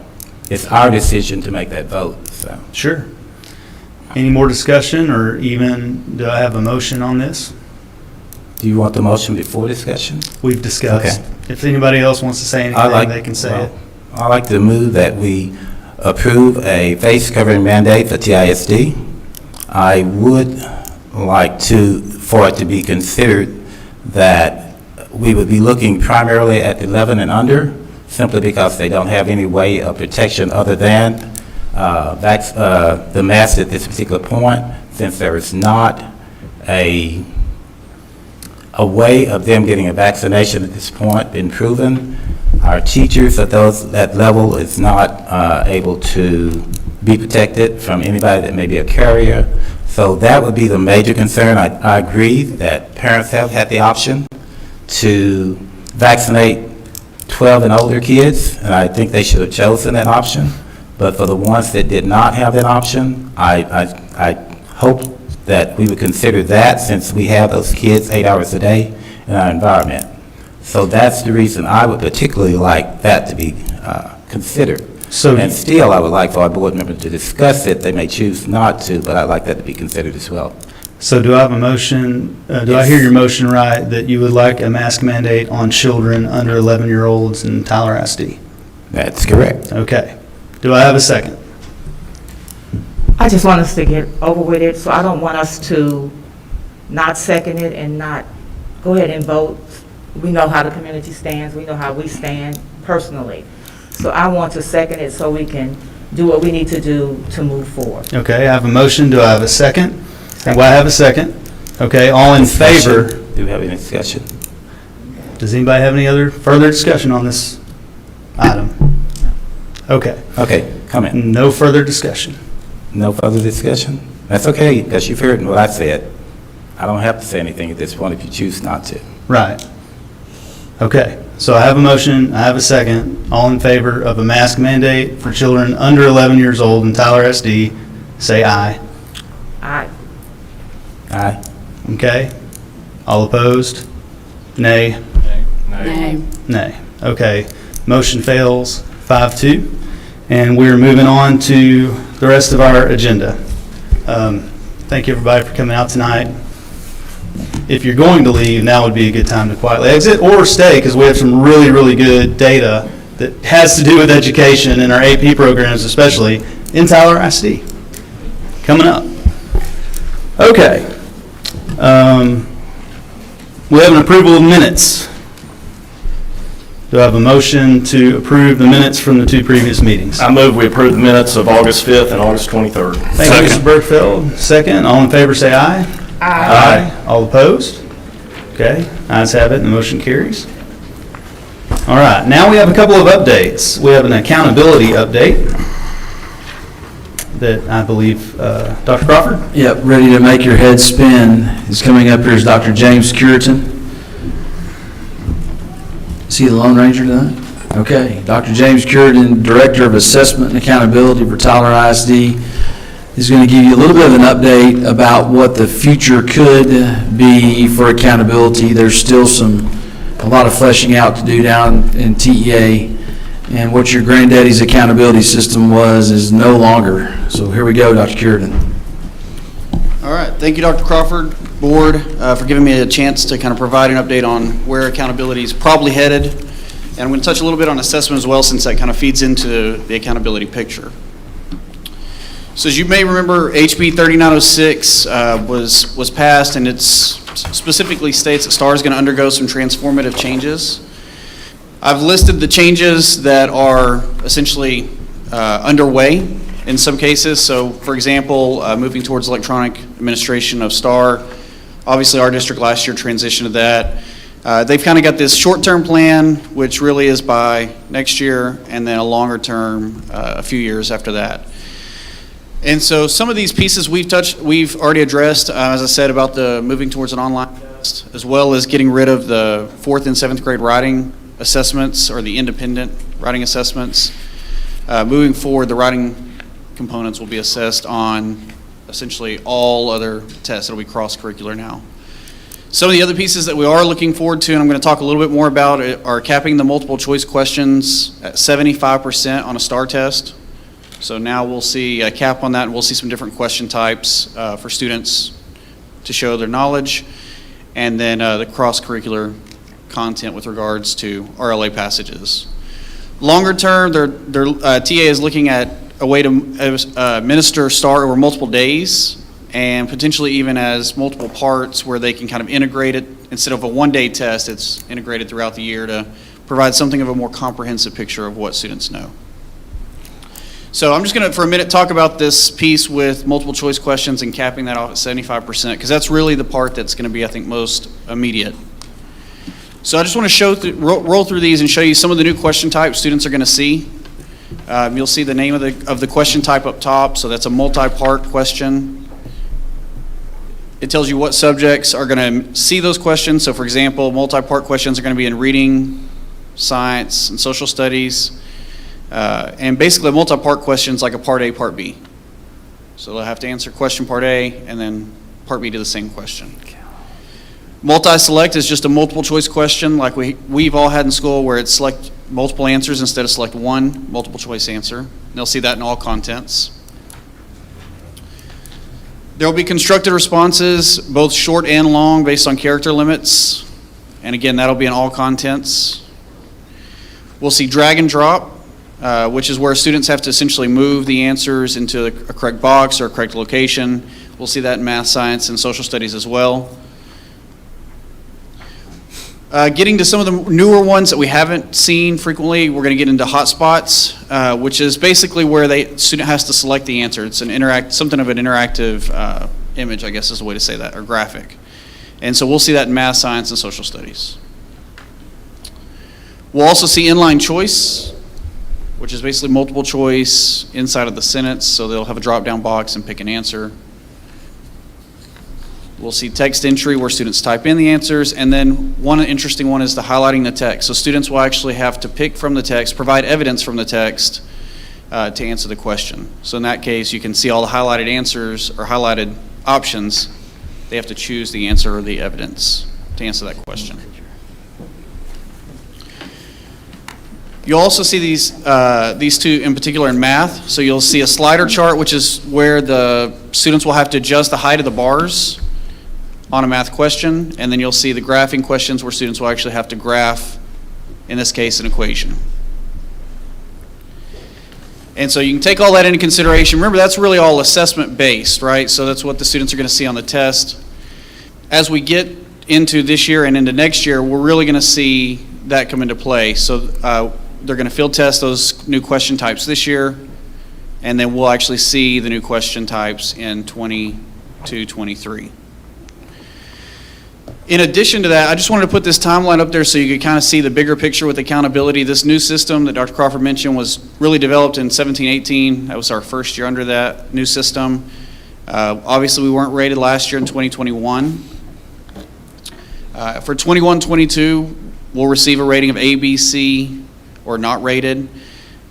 It's our decision to make that vote. So. Sure. Any more discussion, or even do I have a motion on this? Do you want the motion before discussion? We've discussed. Okay. If anybody else wants to say anything, they can say it. I'd like to move that we approve a face covering mandate for TISD. I would like for it to be considered that we would be looking primarily at 11 and under, simply because they don't have any way of protection other than the mask at this particular point, since there is not a way of them getting a vaccination at this point been proven. Our teachers at that level is not able to be protected from anybody that may be a carrier. So that would be the major concern. I agree that parents have had the option to vaccinate 12 and older kids, and I think they should have chosen that option. But for the ones that did not have that option, I hope that we would consider that, since we have those kids 8 hours a day in our environment. So that's the reason I would particularly like that to be considered. And still, I would like for our board members to discuss it. They may choose not to, but I'd like that to be considered as well. So do I have a motion, do I hear your motion right, that you would like a mask mandate on children under 11-year-olds in Tyler ISD? That's correct. Okay. Do I have a second? I just want us to get over with it, so I don't want us to not second it and not go ahead and vote. We know how the community stands. We know how we stand personally. So I want to second it so we can do what we need to do to move forward. Okay, I have a motion. Do I have a second? Do I have a second? Okay, all in favor? Do we have any discussion? Does anybody have any other further discussion on this item? Okay. Okay, comment. No further discussion. No further discussion? That's okay, because you've heard what I said. I don't have to say anything at this point if you choose not to. Right. Okay, so I have a motion, I have a second. All in favor of a mask mandate for children under 11 years old in Tyler SD, say aye. Aye. Aye. Okay. All opposed? Nay? Nay. Nay. Okay. Motion fails 5-2. And we're moving on to the rest of our agenda. Thank you, everybody, for coming out tonight. If you're going to leave, now would be a good time to quietly exit or stay, because we have some really, really good data that has to do with education and our AP programs, especially in Tyler ISD. Coming up. Okay. We have an approval of minutes. Do I have a motion to approve the minutes from the two previous meetings? I move we approve the minutes of August 5th and August 23rd. Thank you, Mr. Bergfeld. Second. All in favor, say aye. Aye. All opposed? Okay. Ayes have it, and the motion carries. All right. Now we have a couple of updates. We have an accountability update that I believe Dr. Crawford? Yep, ready to make your head spin. Is coming up here is Dr. James Curitan. Is he the Lone Ranger tonight? Okay. Dr. James Curitan, Director of Assessment and Accountability for Tyler ISD, is going to give you a little bit of an update about what the future could be for accountability. There's still a lot of fleshing out to do down in TEA, and what your granddaddy's accountability system was is no longer. So here we go, Dr. Curitan. All right, thank you, Dr. Crawford, Board, for giving me a chance to kind of provide an update on where accountability is probably headed. And I'm going to touch a little bit on assessment as well, since that kind of feeds into the accountability picture. So as you may remember, HB 3906 was passed, and it specifically states that STAR is going to undergo some transformative changes. I've listed the changes that are essentially underway in some cases. So for example, moving towards electronic administration of STAR. Obviously our district last year transitioned to that. They've kind of got this short-term plan, which really is by next year, and then a longer term, a few years after that. And so some of these pieces we've already addressed, as I said, about the moving towards an online test, as well as getting rid of the 4th and 7th grade writing assessments, or the independent writing assessments. Moving forward, the writing components will be assessed on essentially all other tests. It'll be cross-curricular now. Some of the other pieces that we are looking forward to, and I'm going to talk a little bit more about, are capping the multiple choice questions at 75% on a STAR test. So now we'll see a cap on that, and we'll see some different question types for students to show their knowledge, and then the cross-curricular content with regards to RLA passages. Longer term, TA is looking at a way to administer STAR over multiple days and potentially even as multiple parts where they can kind of integrate it. Instead of a one-day test, it's integrated throughout the year to provide something of a more comprehensive picture of what students know. So I'm just going to, for a minute, talk about this piece with multiple choice questions and capping that off at 75%, because that's really the part that's going to be, I think, most immediate. So I just want to roll through these and show you some of the new question types students are going to see. You'll see the name of the question type up top, so that's a multi-part question. It tells you what subjects are going to see those questions. So for example, multi-part questions are going to be in reading, science, and social studies. And basically multi-part questions like a part A, part B. So they'll have to answer question part A and then part B to the same question. Multi-select is just a multiple choice question like we've all had in school, where it's select multiple answers instead of select one multiple choice answer. And they'll see that in all contents. There will be constructed responses, both short and long, based on character limits. And again, that'll be in all contents. We'll see drag and drop, which is where students have to essentially move the answers into a correct box or a correct location. We'll see that in math, science, and social studies as well. Getting to some of the newer ones that we haven't seen frequently, we're going to get into hotspots, which is basically where the student has to select the answer. It's something of an interactive image, I guess is the way to say that, or graphic. And so we'll see that in math, science, and social studies. We'll also see inline choice, which is basically multiple choice inside of the sentence, so they'll have a drop-down box and pick an answer. We'll see text entry where students type in the answers, and then one interesting one is the highlighting the text. So students will actually have to pick from the text, provide evidence from the text to answer the question. So in that case, you can see all the highlighted answers or highlighted options. They have to choose the answer or the evidence to answer that question. You'll also see these two in particular in math. So you'll see a slider chart, which is where the students will have to adjust the height of the bars on a math question, and then you'll see the graphing questions where students will actually have to graph, in this case, an equation. And so you can take all that into consideration. Remember, that's really all assessment based, right? So that's what the students are going to see on the test. As we get into this year and into next year, we're really going to see that come into play. So they're going to field test those new question types this year, and then we'll actually see the new question types in 22-23. In addition to that, I just wanted to put this timeline up there so you could kind of see the bigger picture with accountability. This new system that Dr. Crawford mentioned was really developed in 17-18. That was our first year under that new system. Obviously, we weren't rated last year in 2021. For 21-22, we'll receive a rating of A, B, C, or not rated.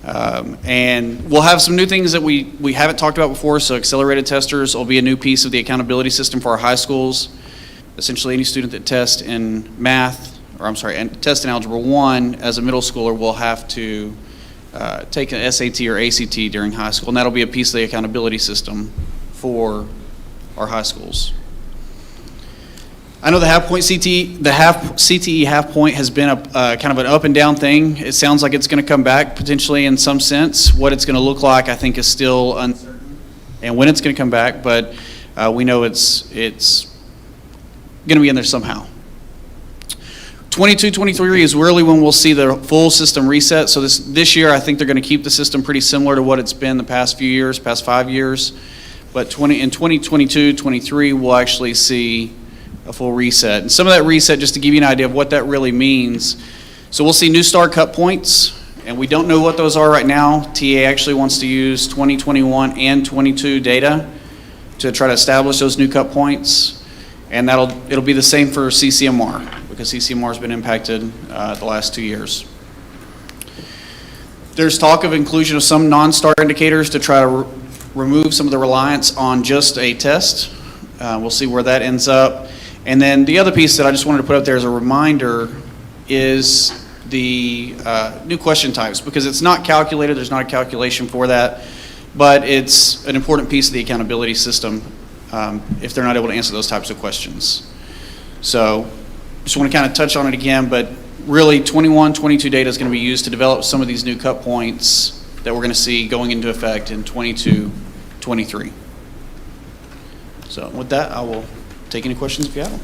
And we'll have some new things that we haven't talked about before. So accelerated testers will be a new piece of the accountability system for our high schools. Essentially, any student that tests in math, and test in Algebra 1 as a middle schooler will have to take an SAT or ACT during high school, and that'll be a piece of the accountability system for our high schools. I know the CTE half point has been a kind of an up and down thing. It sounds like it's going to come back potentially in some sense. What it's going to look like, I think, is still uncertain, and when it's going to come back. But we know it's going to be in there somehow. 22-23 is really when we'll see the full system reset. So this year, I think they're going to keep the system pretty similar to what it's been the past few years, past 5 years. But in 2022-23, we'll actually see a full reset. And some of that reset, just to give you an idea of what that really means. So we'll see new STAR cut points, and we don't know what those are right now. TA actually wants to use 2021 and 22 data to try to establish those new cut points. And it'll be the same for CCMR, because CCMR has been impacted the last 2 years. There's talk of inclusion of some non-STAR indicators to try to remove some of the reliance on just a test. We'll see where that ends up. And then the other piece that I just wanted to put up there as a reminder is the new question types, because it's not calculated. There's not a calculation for that, but it's an important piece of the accountability system if they're not able to answer those types of questions. So just want to kind of touch on it again, but really 21-22 data is going to be used to develop some of these new cut points that we're going to see going into effect in 22-23. So with that, I will take any questions if you have them.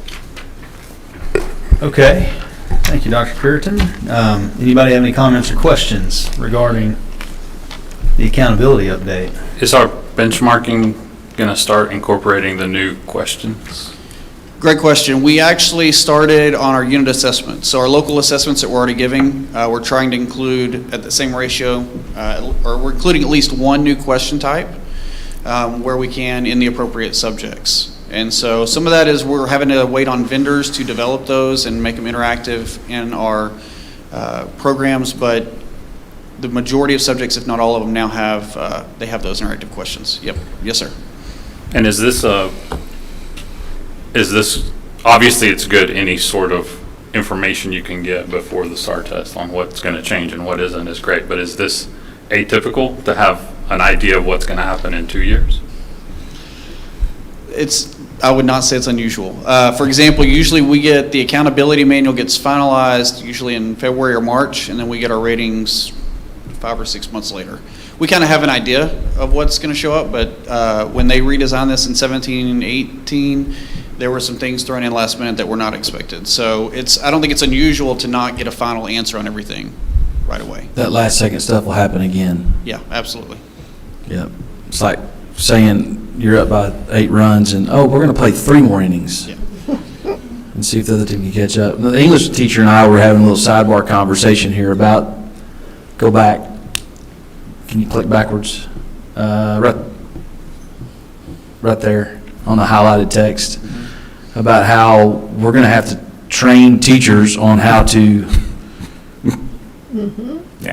Okay, thank you, Dr. Puritan. Anybody have any comments or questions regarding the accountability update? Is our benchmarking going to start incorporating the new questions? Great question. We actually started on our unit assessments. So our local assessments that we're already giving, we're trying to include at the same ratio, or we're including at least one new question type where we can in the appropriate subjects. And so some of that is we're having to wait on vendors to develop those and make them interactive in our programs, but the majority of subjects, if not all of them, now have they have those interactive questions. Yep. Yes, sir. And is this obviously it's good, any sort of information you can get before the SAR test on what's going to change and what isn't is great, but is this atypical to have an idea of what's going to happen in 2 years? I would not say it's unusual. For example, usually we get the accountability manual gets finalized usually in February or March, and then we get our ratings 5 or 6 months later. We kind of have an idea of what's going to show up, but when they redesigned this in 17 and 18, there were some things thrown in last minute that were not expected. So I don't think it's unusual to not get a final answer on everything right away. That last second stuff will happen again. Yeah, absolutely. Yep. It's like saying you're up by 8 runs and, we're going to play 3 more innings. Yeah. And see if the other team can catch up. The English teacher and I were having a little sidebar conversation here about, go back. Can you click backwards? Right there on the highlighted text about how we're going to have to train teachers on how to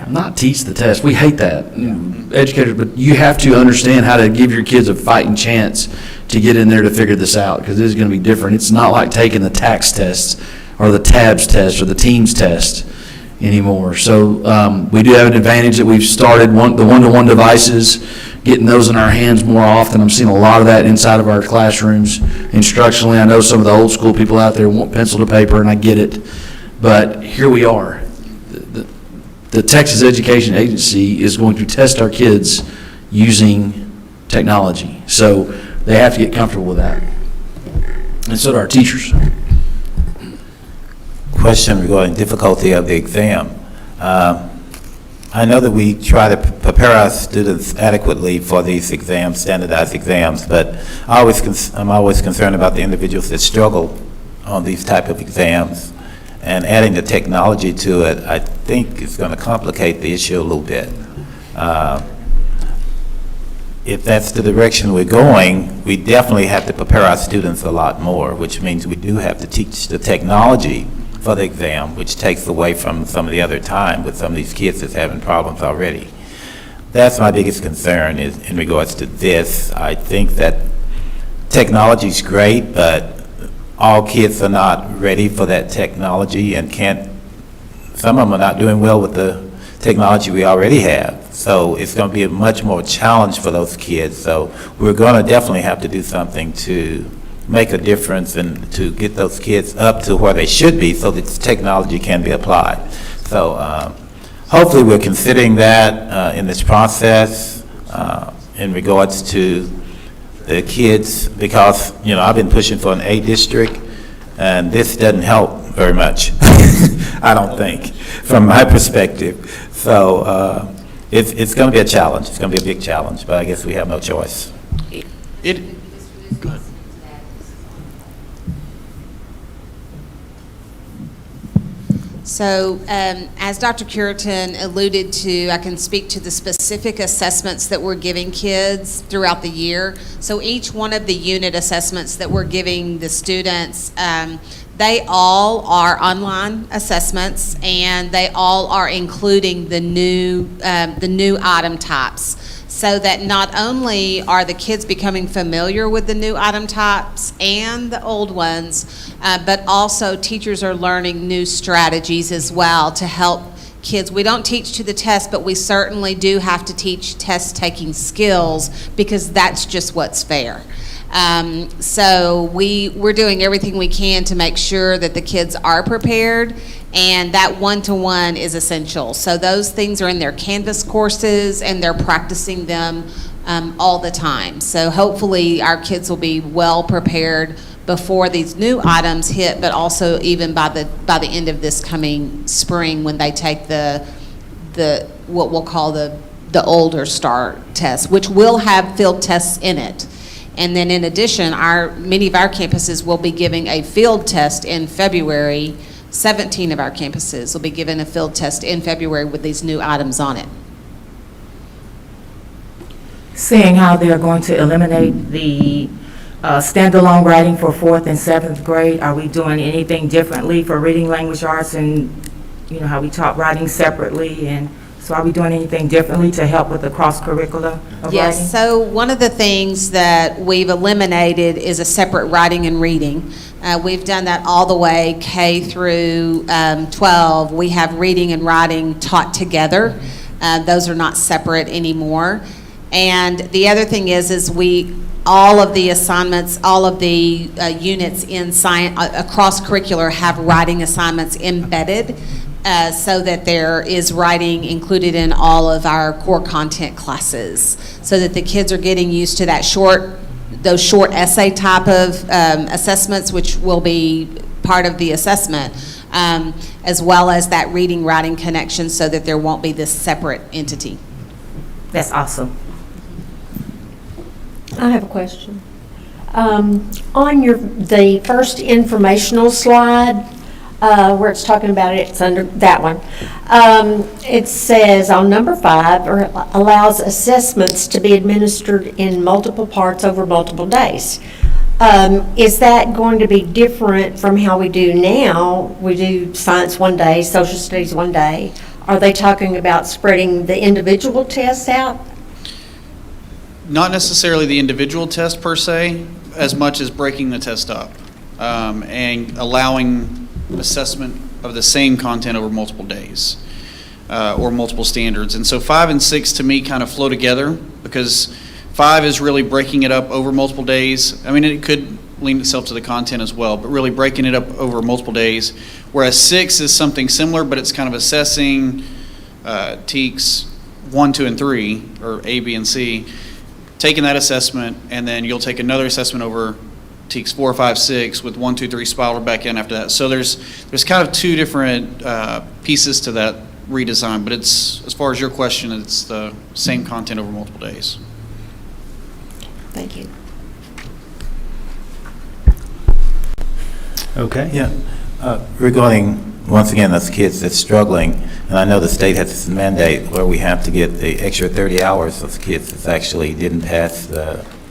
not teach the test. We hate that. Educators, but you have to understand how to give your kids a fighting chance to get in there to figure this out, because it is going to be different. It's not like taking the TAKS test or the TABS test or the TEAMS test anymore. So we do have an advantage that we've started the one-to-one devices, getting those in our hands more often. I'm seeing a lot of that inside of our classrooms instructionally. I know some of the old school people out there want pencil to paper, and I get it. But here we are. The Texas Education Agency is going to test our kids using technology. So they have to get comfortable with that. And so do our teachers. Question regarding difficulty of the exam. I know that we try to prepare our students adequately for these exams, standardized exams, but I'm always concerned about the individuals that struggle on these type of exams, and adding the technology to it, I think is going to complicate the issue a little bit. If that's the direction we're going, we definitely have to prepare our students a lot more, which means we do have to teach the technology for the exam, which takes away from some of the other time with some of these kids that's having problems already. That's my biggest concern is in regards to this. I think that technology's great, but all kids are not ready for that technology and some of them are not doing well with the technology we already have. So it's going to be a much more challenge for those kids. So we're going to definitely have to do something to make a difference and to get those kids up to where they should be so that this technology can be applied. So hopefully we're considering that in this process in regards to the kids, because I've been pushing for an A district, and this doesn't help very much, I don't think, from my perspective. So it's going to be a challenge. It's going to be a big challenge, but I guess we have no choice. Go ahead. So as Dr. Curitan alluded to, I can speak to the specific assessments that we're giving kids throughout the year. So each one of the unit assessments that we're giving the students, they all are online assessments, and they all are including the new item types, so that not only are the kids becoming familiar with the new item types and the old ones, but also teachers are learning new strategies as well to help kids. We don't teach to the test, but we certainly do have to teach test-taking skills, because that's just what's fair. So we're doing everything we can to make sure that the kids are prepared And that one-to-one is essential. So those things are in their Canvas courses, and they're practicing them all the time. So hopefully our kids will be well prepared before these new items hit, but also even by the end of this coming spring when they take the what we'll call the older STAR test, which will have field tests in it. And then in addition, many of our campuses will be giving a field test in February. 17 of our campuses will be given a field test in February with these new items on it. Seeing how they're going to eliminate the standalone writing for 4th and 7th grade, are we doing anything differently for reading language arts, and you know how we taught writing separately, and so are we doing anything differently to help with the cross-curricular of writing? Yes, so one of the things that we've eliminated is a separate writing and reading. We've done that all the way K through 12. We have reading and writing taught together. Those are not separate anymore. And the other thing is all of the assignments, all of the units in science, across curricular have writing assignments embedded so that there is writing included in all of our core content classes, so that the kids are getting used to those short essay type of assessments, which will be part of the assessment, as well as that reading writing connection, so that there won't be this separate entity. That's awesome. I have a question. On the first informational slide, where it's talking about it, it's under that one. It says on number 5, or allows assessments to be administered in multiple parts over multiple days. Is that going to be different from how we do now? We do science one day, social studies one day. Are they talking about spreading the individual tests out? Not necessarily the individual test per se, as much as breaking the test up and allowing assessment of the same content over multiple days or multiple standards. And so 5 and 6 to me kind of flow together, because 5 is really breaking it up over multiple days. I mean, it could lean itself to the content as well, but really breaking it up over multiple days. Whereas 6 is something similar, but it's kind of assessing TEKS 1, 2, and 3, or A, B, and C, taking that assessment, and then you'll take another assessment over TEKS 4, 5, 6 with 1, 2, 3 spiraled back in after that. So there's kind of two different pieces to that redesign, but it's, as far as your question, it's the same content over multiple days. Thank you. Okay. Yeah. Regarding, once again, those kids that's struggling, and I know the state has this mandate where we have to get the extra 30 hours of kids that actually didn't pass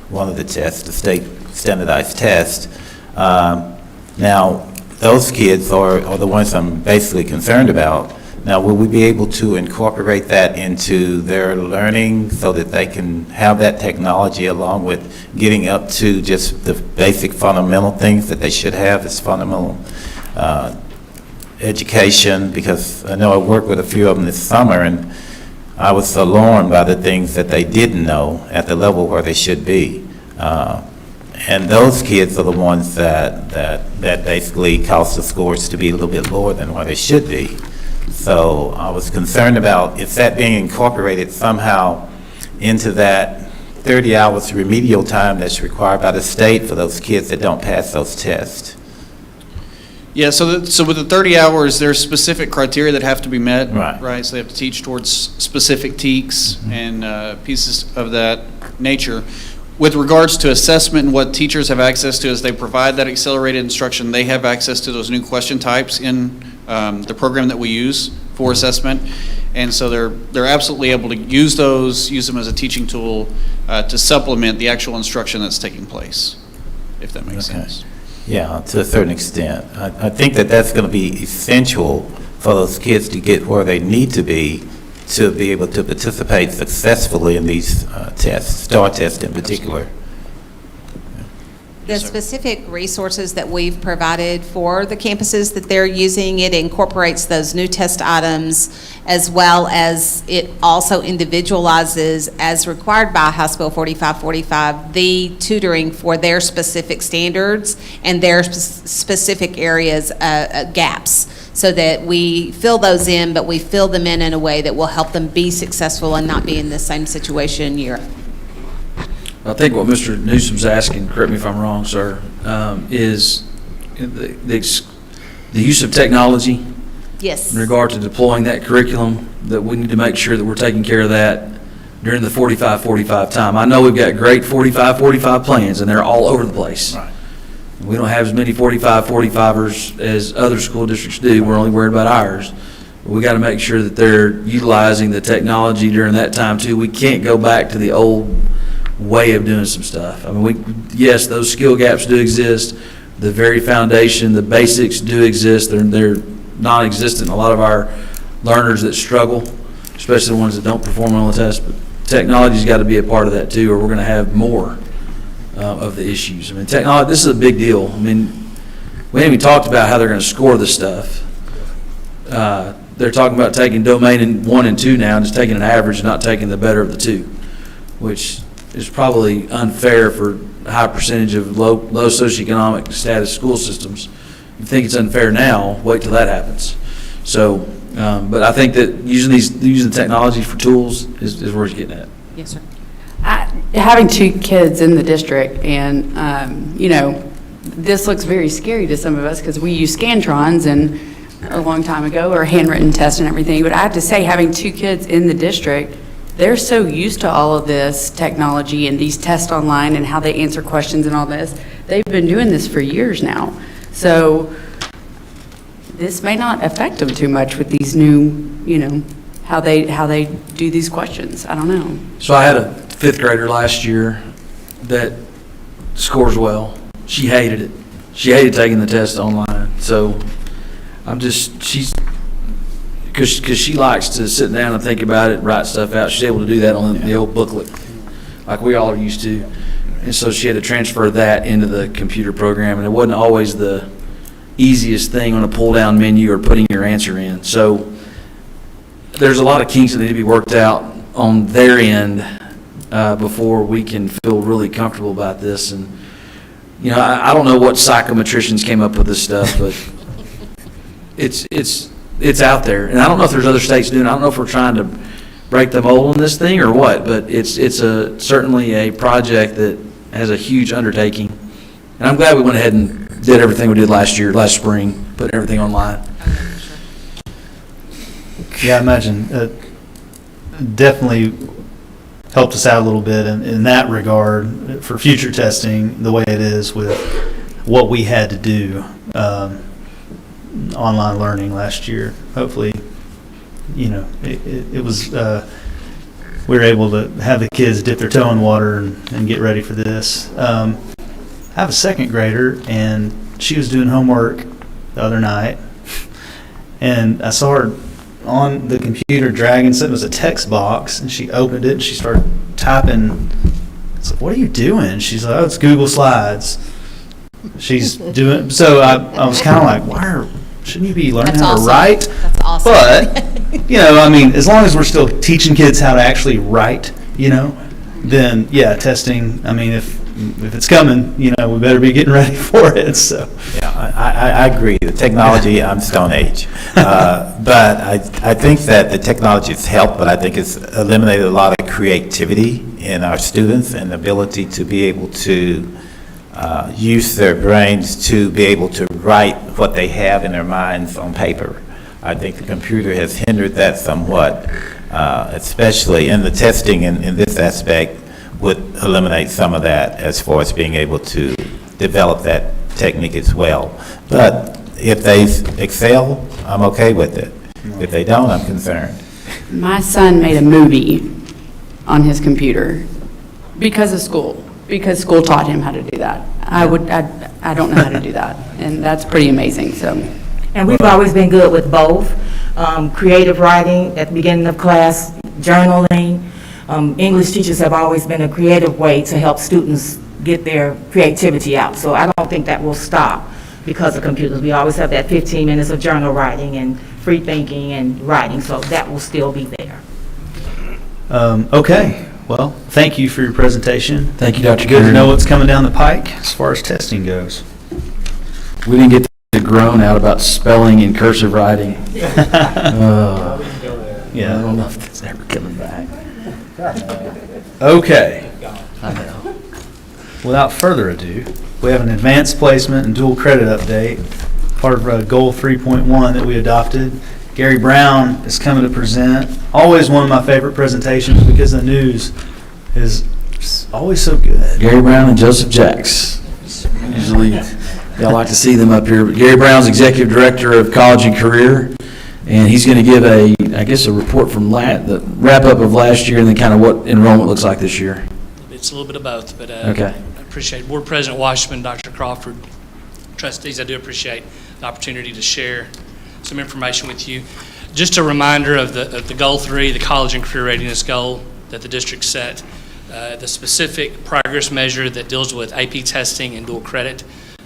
one of the tests, the state standardized test. Now, those kids are the ones I'm basically concerned about. Now, will we be able to incorporate that into their learning so that they can have that technology along with getting up to just the basic fundamental things that they should have as fundamental education? Because I know I worked with a few of them this summer, and I was alarmed by the things that they didn't know at the level where they should be. And those kids are the ones that basically cause the scores to be a little bit lower than what they should be. So I was concerned about if that being incorporated somehow into that 30 hours remedial time that's required by the state for those kids that don't pass those tests. Yeah, so with the 30 hours, there's specific criteria that have to be met, right? So they have to teach towards specific TEKS and pieces of that nature. With regards to assessment and what teachers have access to as they provide that accelerated instruction, they have access to those new question types in the program that we use for assessment. And so they're absolutely able to use them as a teaching tool to supplement the actual instruction that's taking place, if that makes sense. Yeah, to a certain extent. I think that's going to be essential for those kids to get where they need to be able to participate successfully in these tests, STAR tests in particular. The specific resources that we've provided for the campuses that they're using, it incorporates those new test items, as well as it also individualizes, as required by House Bill 4545, the tutoring for their specific standards and their specific areas, gaps. so that we fill those in, but we fill them in a way that will help them be successful and not be in the same situation year. I think what Mr. Newsom's asking, correct me if I'm wrong, sir, is the use of technology Yes. in regard to deploying that curriculum, that we need to make sure that we're taking care of that during the 45-45 time. I know we've got great 45-45 plans, and they're all over the place. Right. We don't have as many 45-45ers as other school districts do. We're only worried about ours. But we got to make sure that they're utilizing the technology during that time, too. We can't go back to the old way of doing some stuff. I mean, yes, those skill gaps do exist. The very foundation, the basics do exist. They're non-existent in a lot of our learners that struggle, especially the ones that don't perform on the test. But technology's got to be a part of that too, or we're going to have more of the issues. I mean, technology, this is a big deal. I mean, we haven't even talked about how they're going to score this stuff. They're talking about taking domain 1 and 2 now, and just taking an average, not taking the better of the two, which is probably unfair for a high percentage of low socioeconomic status school systems. If you think it's unfair now, wait till that happens. So, but I think that using technology for tools is where it's getting at. Yes, sir. Having 2 kids in the district, and you know, this looks very scary to some of us because we use Scantrons and a long time ago, or handwritten tests and everything. But I have to say, having 2 kids in the district, they're so used to all of this technology and these tests online and how they answer questions and all this. They've been doing this for years now. So this may not affect them too much with these new, you know, how they do these questions. I don't know. So I had a 5th grader last year that scores well. She hated it. She hated taking the test online. So because she likes to sit down and think about it, write stuff out. She's able to do that on the old booklet, like we all are used to. And so she had to transfer that into the computer program, and it wasn't always the easiest thing on a pull-down menu or putting your answer in. So there's a lot of kinks that need to be worked out on their end before we can feel really comfortable about this. And you know, I don't know what psychometricians came up with this stuff, but it's out there, and I don't know if there's other states doing it. I don't know if we're trying to break the mold on this thing or what, but it's certainly a project that has a huge undertaking, and I'm glad we went ahead and did everything we did last spring, put everything online. Yeah, I imagine definitely helped us out a little bit in that regard for future testing, the way it is with what we had to do online learning last year. Hopefully, you know, it was we were able to have the kids dip their toe in water and get ready for this. I have a 2nd grader, and she was doing homework the other night, and I saw her on the computer dragging something. It was a text box, and she opened it and she started typing. I was like, "What are you doing?" She's like, "Oh, it's Google Slides." She's doing, so I was kind of like, shouldn't you be learning That's how awesome. to write? That's awesome. But, you know, I mean, as long as we're still teaching kids how to actually write, you know, then, yeah, testing, I mean, if it's coming, you know, we better be getting ready for it, so. Yeah, I agree. The technology, I'm Stone Age. But I think that the technology has helped, but I think it's eliminated a lot of creativity in our students and the ability to be able to use their brains to be able to write what they have in their minds on paper. I think the computer has hindered that somewhat, especially in the testing in this aspect would eliminate some of that as far as being able to develop that technique as well. But if they excel, I'm okay with it. If they don't, I'm concerned. My son made a movie on his computer because of school, because school taught him how to do that. I don't know how to do that, and that's pretty amazing, so. And we've always been good with both, creative writing at the beginning of class, journaling. English teachers have always been a creative way to help students get their creativity out. So I don't think that will stop because of computers. We always have that 15 minutes of journal writing and free thinking and writing, so that will still be there. Okay. Well, thank you for your presentation. Thank you, Dr. Good to Karen. know what's coming down the pike as far as testing goes. We didn't get to groan out about spelling and cursive writing. Yeah. I don't know if that's ever coming back. Okay. I know. Without further ado, we have an advanced placement and dual credit update, part of Goal 3.1 that we adopted. Gary Brown is coming to present. Always one of my favorite presentations because the news is always so good. Gary Brown and Joseph Jacks. Usually, y'all like to see them up here. But Gary Brown's Executive Director of College and Career, and he's going to give a report from the wrap-up of last year and then kind of what enrollment looks like this year. It's a little bit of both, but Okay. I appreciate Board President Washington, Dr. Crawford, trustees, I do appreciate the opportunity to share some information with you. Just a reminder of the Goal 3, the College and Career Readiness Goal that the district set. The specific progress measure that deals with AP testing and dual credit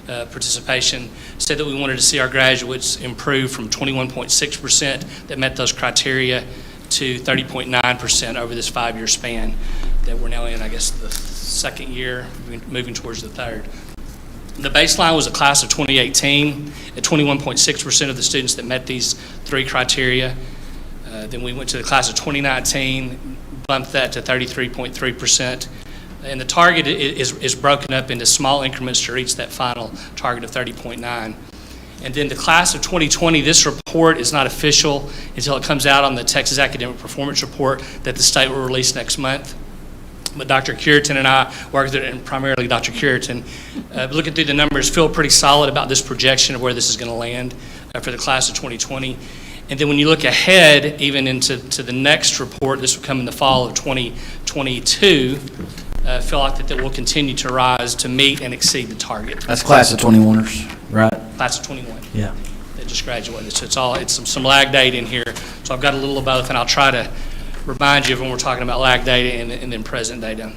participation said that we wanted to see our graduates improve from 21.6% that met those criteria to 30.9% over this 5-year span that we're now in, I guess, the second year, moving towards the third. The baseline was a class of 2018 at 21.6% of the students that met these 3 criteria. Then we went to the class of 2019, bumped that to 33.3%. And the target is broken up into small increments to reach that final target of 30.9. And then the class of 2020, this report is not official until it comes out on the Texas Academic Performance Report that the state will release next month. But Dr. Curitan and I worked with it, and primarily Dr. Curitan, looking through the numbers, feel pretty solid about this projection of where this is going to land for the class of 2020. And then when you look ahead, even into the next report, this will come in the fall of 2022, feel like that will continue to rise to meet and exceed the target. That's class of 21ers, right? Class of 21. Yeah. That just graduated. So it's some lag data in here. So I've got a little of both, and I'll try to remind you of when we're talking about lag data and then present data.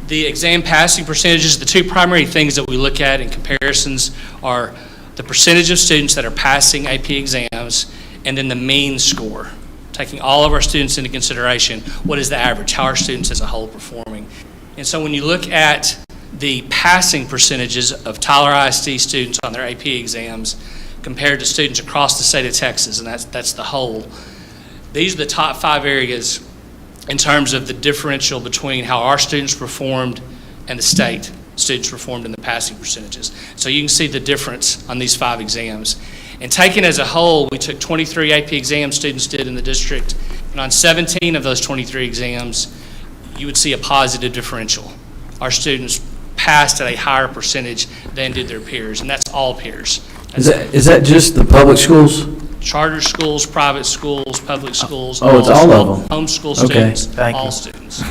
The exam passing percentages, the 2 primary things that we look at in comparisons are the percentage of students that are passing AP exams and then the mean score. Taking all of our students into consideration, what is the average? How are students as a whole performing? And so when you look at the passing percentages of Tyler ISD students on their AP exams compared to students across the state of Texas, and that's the whole, these are the top 5 areas in terms of the differential between how our students performed and the state students performed in the passing percentages. So you can see the difference on these 5 exams. And taken as a whole, we took 23 AP exams students did in the district, and on 17 of those 23 exams, you would see a positive differential. Our students passed at a higher percentage than did their peers, and that's all peers. Is that just the public schools? Charter schools, private schools, public schools. Oh, it's all of them. Homeschool Okay. students, Thank you. all students.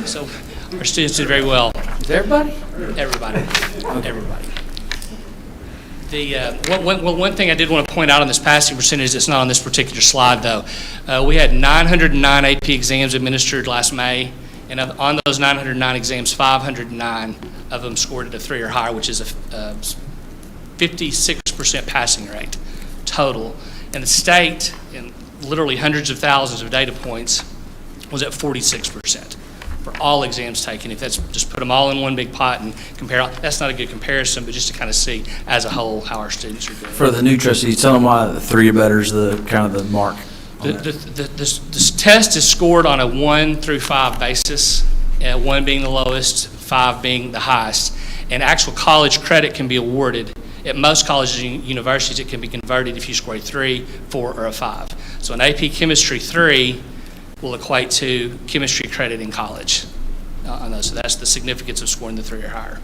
So our students did very well. Everybody? Everybody. Everybody. One thing I did want to point out on this passing percentage that's not on this particular slide, though, we had 909 AP exams administered last May, and on those 909 exams, 509 of them scored at a 3 or higher, which is a 56% passing rate total. And the state, in literally hundreds of thousands of data points, was at 46%. For all exams taken. If that's just put them all in one big pot and compare, that's not a good comparison, but just to kind of see as a whole how our students are doing. For the new trustees, tell them why the 3 or better is the kind of the mark. This test is scored on a 1 through 5 basis, 1 being the lowest, 5 being the highest. And actual college credit can be awarded. At most colleges and universities, it can be converted if you score a 3, 4, or a 5. So an AP Chemistry 3 will equate to chemistry credit in college on those. So that's the significance of scoring the 3 or higher.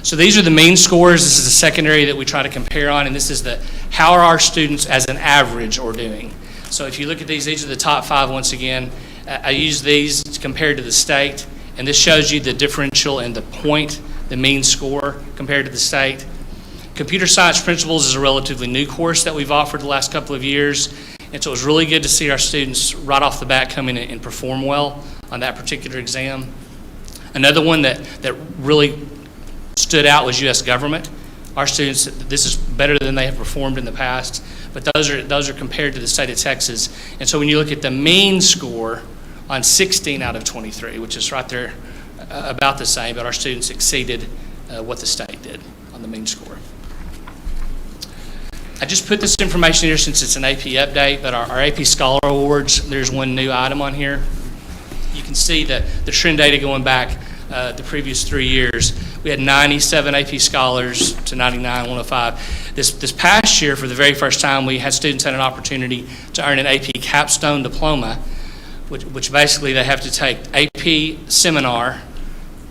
So these are the mean scores. This is the second area that we try to compare on, and this is how are our students as an average or doing. So if you look at these are the top 5 once again. I use these compared to the state, and this shows you the differential in the point, the mean score compared to the state. Computer Science Principles is a relatively new course that we've offered the last couple of years. And so it was really good to see our students right off the bat come in and perform well on that particular exam. Another one that really stood out was U.S. government. Our students, this is better than they have performed in the past, but those are compared to the state of Texas. And so when you look at the mean score on 16 out of 23, which is right there about the same, but our students exceeded what the state did. the mean score. I just put this information here since it's an AP update, but our AP Scholar Awards, there's one new item on here. You can see the trend data going back the previous 3 years. We had 97 AP Scholars to 99, 105. This past year, for the very first time, we had students had an opportunity to earn an AP Capstone Diploma, which basically they have to take AP Seminar,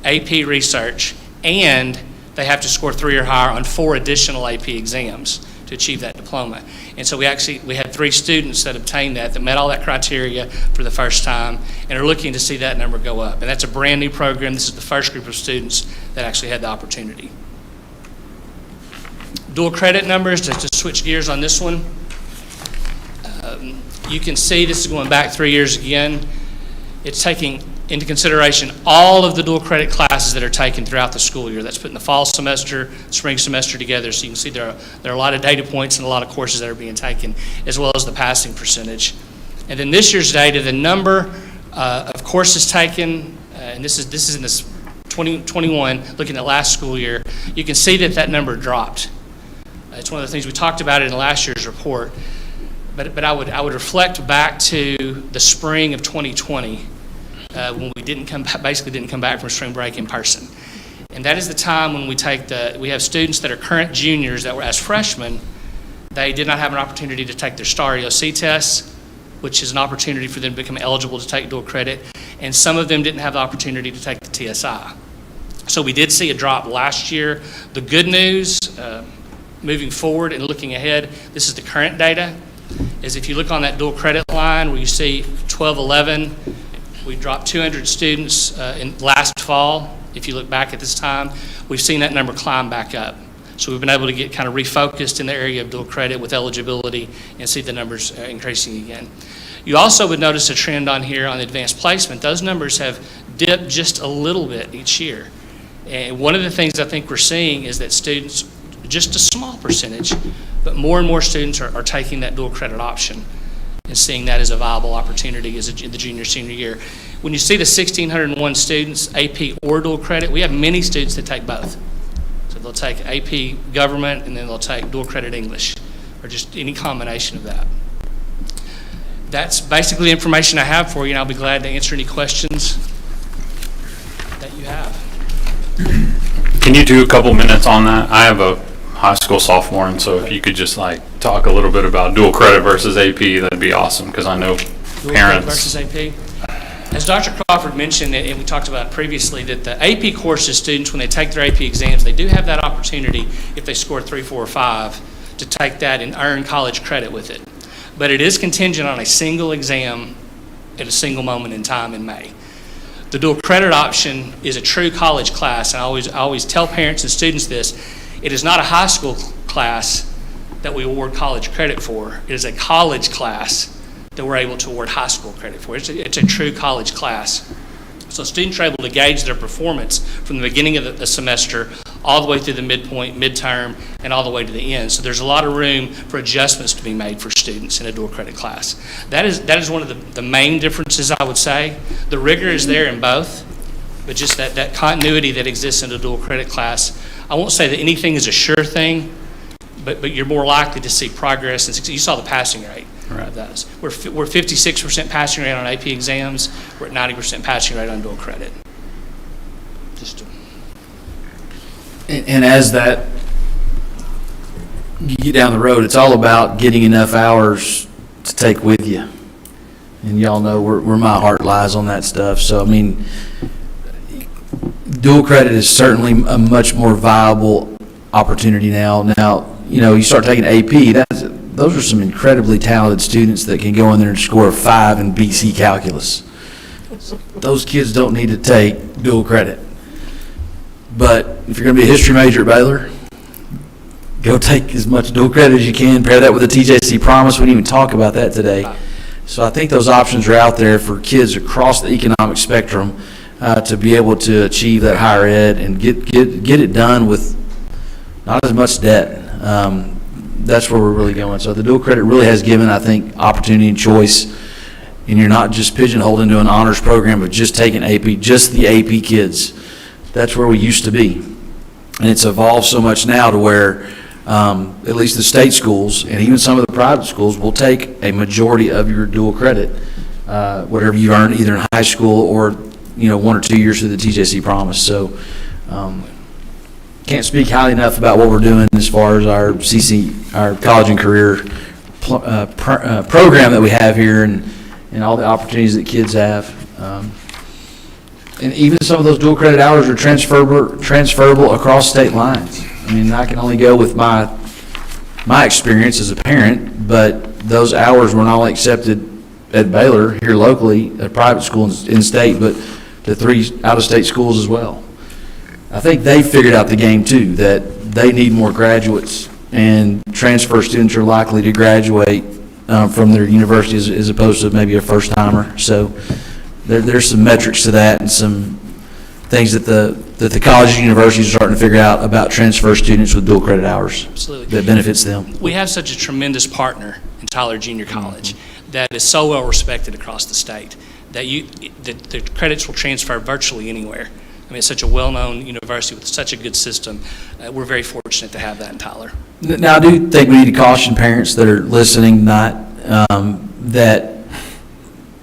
AP Research, and they have to score 3 or higher on 4 additional AP exams to achieve that diploma. And so we had 3 students that obtained that met all that criteria for the first time and are looking to see that number go up. And that's a brand new program. This is the first group of students that actually had the opportunity. Dual credit numbers, just to switch gears on this one. You can see this is going back 3 years again. It's taking into consideration all of the dual credit classes that are taken throughout the school year. That's putting the fall semester, spring semester together. So you can see there are a lot of data points and a lot of courses that are being taken, as well as the passing percentage. And then this year's data, the number of courses taken, and this is in this 2021, looking at last school year, you can see that number dropped. It's one of the things we talked about in last year's report. But I would reflect back to the spring of 2020 when we basically didn't come back from spring break in person. And that is the time when we have students that are current juniors that were as freshmen, they did not have an opportunity to take their STAR EOC tests, which is an opportunity for them to become eligible to take dual credit, and some of them didn't have the opportunity to take the TSI. So we did see a drop last year. The good news, moving forward and looking ahead, this is the current data, is if you look on that dual credit line where you see 12-11, we dropped 200 students in last fall. If you look back at this time, we've seen that number climb back up. So we've been able to get kind of refocused in the area of dual credit with eligibility and see the numbers increasing again. You also would notice a trend on here on advanced placement. Those numbers have dipped just a little bit each year. And one of the things I think we're seeing is that students, just a small percentage, but more and more students are taking that dual credit option and seeing that as a viable opportunity in the junior, senior year. When you see the 1,601 students, AP or dual credit, we have many students that take both. So they'll take AP government and then they'll take dual credit English, or just any combination of that. That's basically the information I have for you, and I'll be glad to answer any questions that you have. Can you do a couple minutes on that? I have a high school sophomore, and so if you could just talk a little bit about dual credit versus AP, that'd be awesome, because I know Dual parents. credit versus AP. As Dr. Crawford mentioned, and we talked about previously, that the AP courses students, when they take their AP exams, they do have that opportunity, if they score 3, 4, or 5, to take that and earn college credit with it. But it is contingent on a single exam at a single moment in time in May. The dual credit option is a true college class, and I always tell parents and students this. It is not a high school class that we award college credit for. It is a college class that we're able to award high school credit for. It's a true college class. So students are able to gauge their performance from the beginning of the semester all the way through the midpoint, midterm, and all the way to the end. So there's a lot of room for adjustments to be made for students in a dual credit class. That is one of the main differences, I would say. The rigor is there in both, but just that continuity that exists in a dual credit class. I won't say that anything is a sure thing, but you're more likely to see progress and success. You saw the passing rate of those. We're 56% passing rate on AP exams. We're at 90% passing rate on dual credit. And as you get down the road, it's all about getting enough hours to take with you. And y'all know where my heart lies on that stuff. So, I mean, dual credit is certainly a much more viable opportunity now. Now, you start taking AP, those are some incredibly talented students that can go in there and score a 5 in BC calculus. Those kids don't need to take dual credit. But if you're going to be a history major at Baylor, go take as much dual credit as you can. Pair that with the TJC Promise. We didn't even talk about that today. So I think those options are out there for kids across the economic spectrum to be able to achieve that higher ed and get it done with not as much debt. That's where we're really going. So the dual credit really has given, I think, opportunity and choice. And you're not just pigeonholed into an honors program, but just taking AP, just the AP kids. That's where we used to be. And it's evolved so much now to where, at least the state schools and even some of the private schools will take a majority of your dual credit, whatever you earn either in high school or, 1 or 2 years through the TJC Promise. So, can't speak highly enough about what we're doing as far as our our college and career program that we have here, and all the opportunities that kids have. And even some of those dual credit hours are transferable across state lines. I mean, I can only go with my experience as a parent, but those hours were not only accepted at Baylor here locally, a private school in state, but to 3 out-of-state schools as well. I think they figured out the game too, that they need more graduates, and transfer students are likely to graduate from their universities as opposed to maybe a first-timer. So there's some metrics to that, and some things that the colleges and universities are starting to figure out about transfer students with dual credit hours. Absolutely. That benefits them. We have such a tremendous partner in Tyler Junior College that is so well respected across the state that the credits will transfer virtually anywhere. I mean, it's such a well-known university with such a good system. We're very fortunate to have that in Tyler. Now, I do think we need to caution parents that are listening that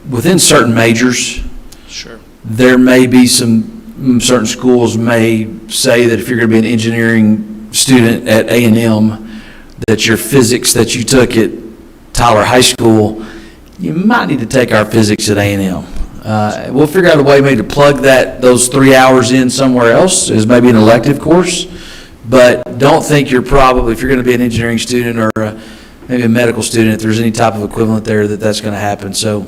within certain majors, sure, there may be certain schools may say that if you're going to be an engineering student at A&M, that your physics that you took at Tyler High School, you might need to take our physics at A&M. We'll figure out a way maybe to plug those 3 hours in somewhere else as maybe an elective course, but don't think if you're going to be an engineering student or maybe a medical student, if there's any type of equivalent there, that's going to happen. So,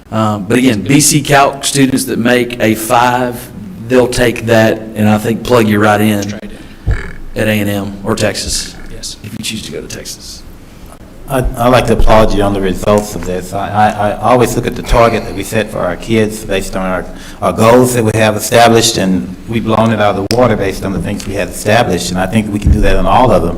but again, BC Calc students that make a 5, they'll take that and I think plug you right in at A&M or Texas. Yes. If you choose to go to Texas. I'd like to applaud you on the results of this. I always look at the target that we set for our kids based on our goals that we have established, and we've blown it out of the water based on the things we had established, and I think we can do that on all of them.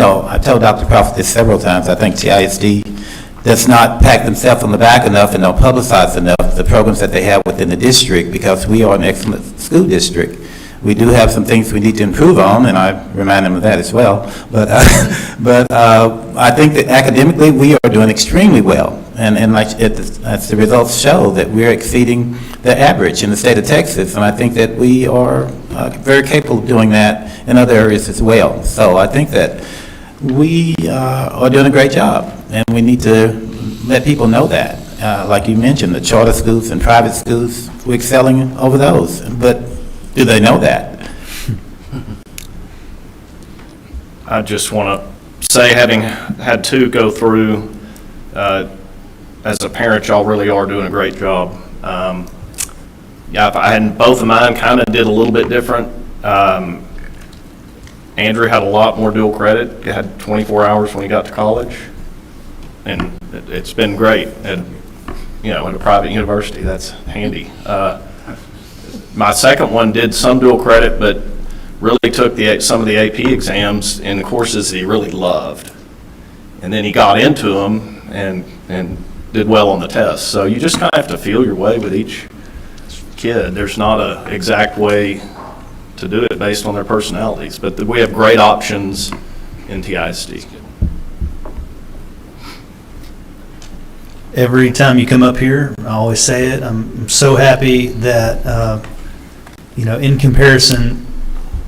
I told Dr. Crawford this several times. I think TISD does not pat themselves on the back enough and don't publicize enough the programs that they have within the district, because we are an excellent school district. We do have some things we need to improve on, and I remind them of that as well. But I think that academically we are doing extremely well, and as the results show, that we're exceeding the average in the state of Texas, and I think that we are very capable of doing that in other areas as well. So I think that we are doing a great job, and we need to let people know that. Like you mentioned, the charter schools and private schools, we're excelling over those, but do they know that? I just want to say, having had 2 go through, as a parent, y'all really are doing a great job. If I hadn't, both of mine kind of did a little bit different. Andrew had a lot more dual credit. He had 24 hours when he got to college, and it's been great at a private university. That's handy. My second one did some dual credit, but really took some of the AP exams in the courses that he really loved. And then he got into them and did well on the tests. So you just kind of have to feel your way with each kid. There's not an exact way to do it based on their personalities, but we have great options in TISD. Every time you come up here, I always say it, I'm so happy that, in comparison,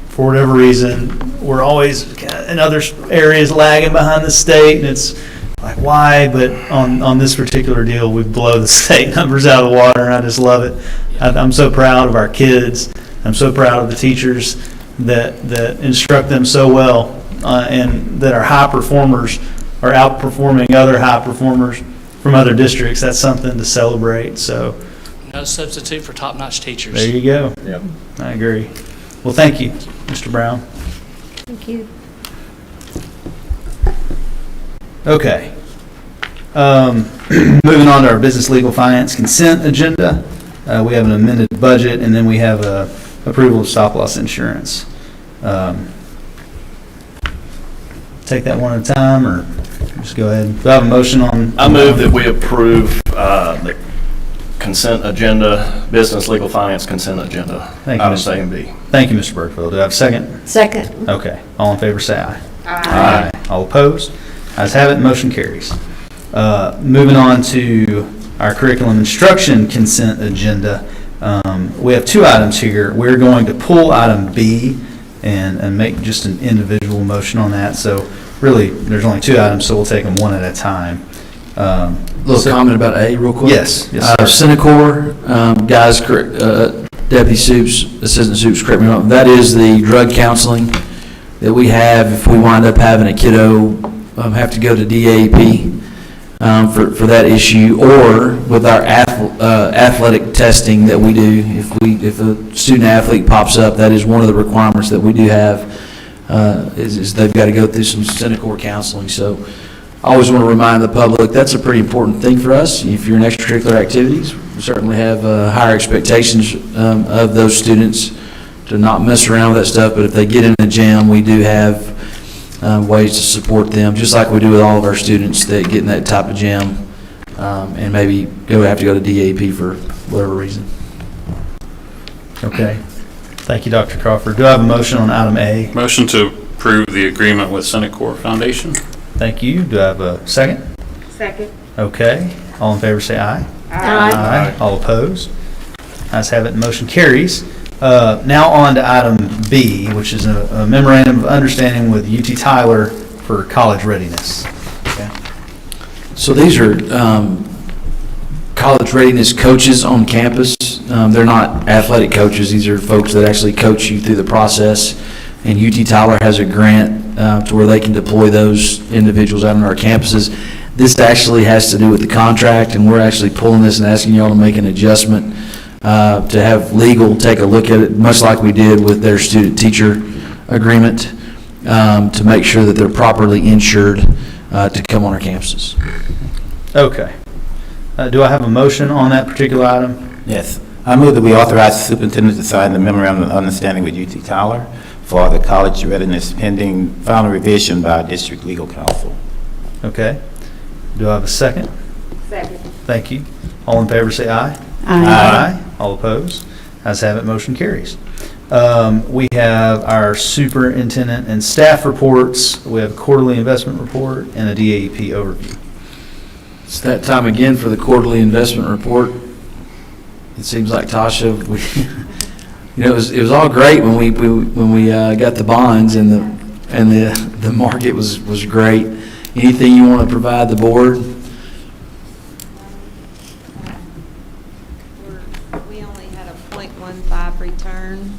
for whatever reason, we're always in other areas lagging behind the state, and it's like, why? But on this particular deal, we blow the state numbers out of the water, and I just love it. I'm so proud of our kids. I'm so proud of the teachers that instruct them so well, and that our high performers are outperforming other high performers from other districts. That's something to celebrate. So, no substitute for top-notch teachers. there you go. Yep. I agree. Well, thank you, Mr. Brown. Thank you. Okay. Moving on to our business, legal, finance consent agenda. We have an amended budget, and then we have approval of stop-loss insurance. Take that one at a time, or just go ahead. Do I have a motion on? I move that we approve the consent agenda, business, legal, finance, consent agenda. Thank you, Items Mr. A and B. Thank you, Mr. Burkeville. Do I have a second? Second. Okay. All in favor, say aye. Aye. All opposed? Ayes have it, motion carries. Moving on to our curriculum instruction consent agenda. We have two items here. We're going to pull item B and make just an individual motion on that. So really, there's only two items, so we'll take them one at a time. Little comment about A real quick. Yes, yes, sir. Senecor, guys, Deputy Supes, Assistant Supes, correct me if I'm wrong, that is the drug counseling that we have if we wind up having a kiddo have to go to DAEP for that issue, or with our athletic testing that we do. If a student athlete pops up, that is one of the requirements that we do have, is they've got to go through some Senecor counseling. So I always want to remind the public that's a pretty important thing for us. If you're in extracurricular activities, we certainly have higher expectations of those students to not mess around with that stuff. But if they get in the gym, we do have ways to support them, just like we do with all of our students that get in that type of gym and maybe have to go to DAP for whatever reason. Okay. Thank you, Dr. Crawford. Do I have a motion on item A? Motion to approve the agreement with Senecor Foundation. Thank you. Do I have a second? Second. Okay. All in favor, say aye. Aye. All opposed? Ayes have it, motion carries. Now on to item B, which is a memorandum of understanding with UT Tyler for college readiness. Okay. So these are college readiness coaches on campus. They're not athletic coaches. These are folks that actually coach you through the process. And UT Tyler has a grant to where they can deploy those individuals out on our campuses. This actually has to do with the contract, and we're actually pulling this and asking y'all to make an adjustment to have legal take a look at it, much like we did with their student-teacher agreement, to make sure that they're properly insured to come on our campuses. Okay. Do I have a motion on that particular item? Yes. I move that we authorize the superintendent to sign the memorandum of understanding with UT Tyler for the college readiness pending final revision by district legal counsel. Okay. Do I have a second? Second. Thank you. All in favor, say aye. Aye. All opposed? Ayes have it, motion carries. We have our superintendent and staff reports. We have a quarterly investment report and a DAEP overview. It's that time again for the quarterly investment report. It seems like Tasha, it was all great when we got the bonds and the market was great. Anything you want to provide the board? We only had a 0.15 return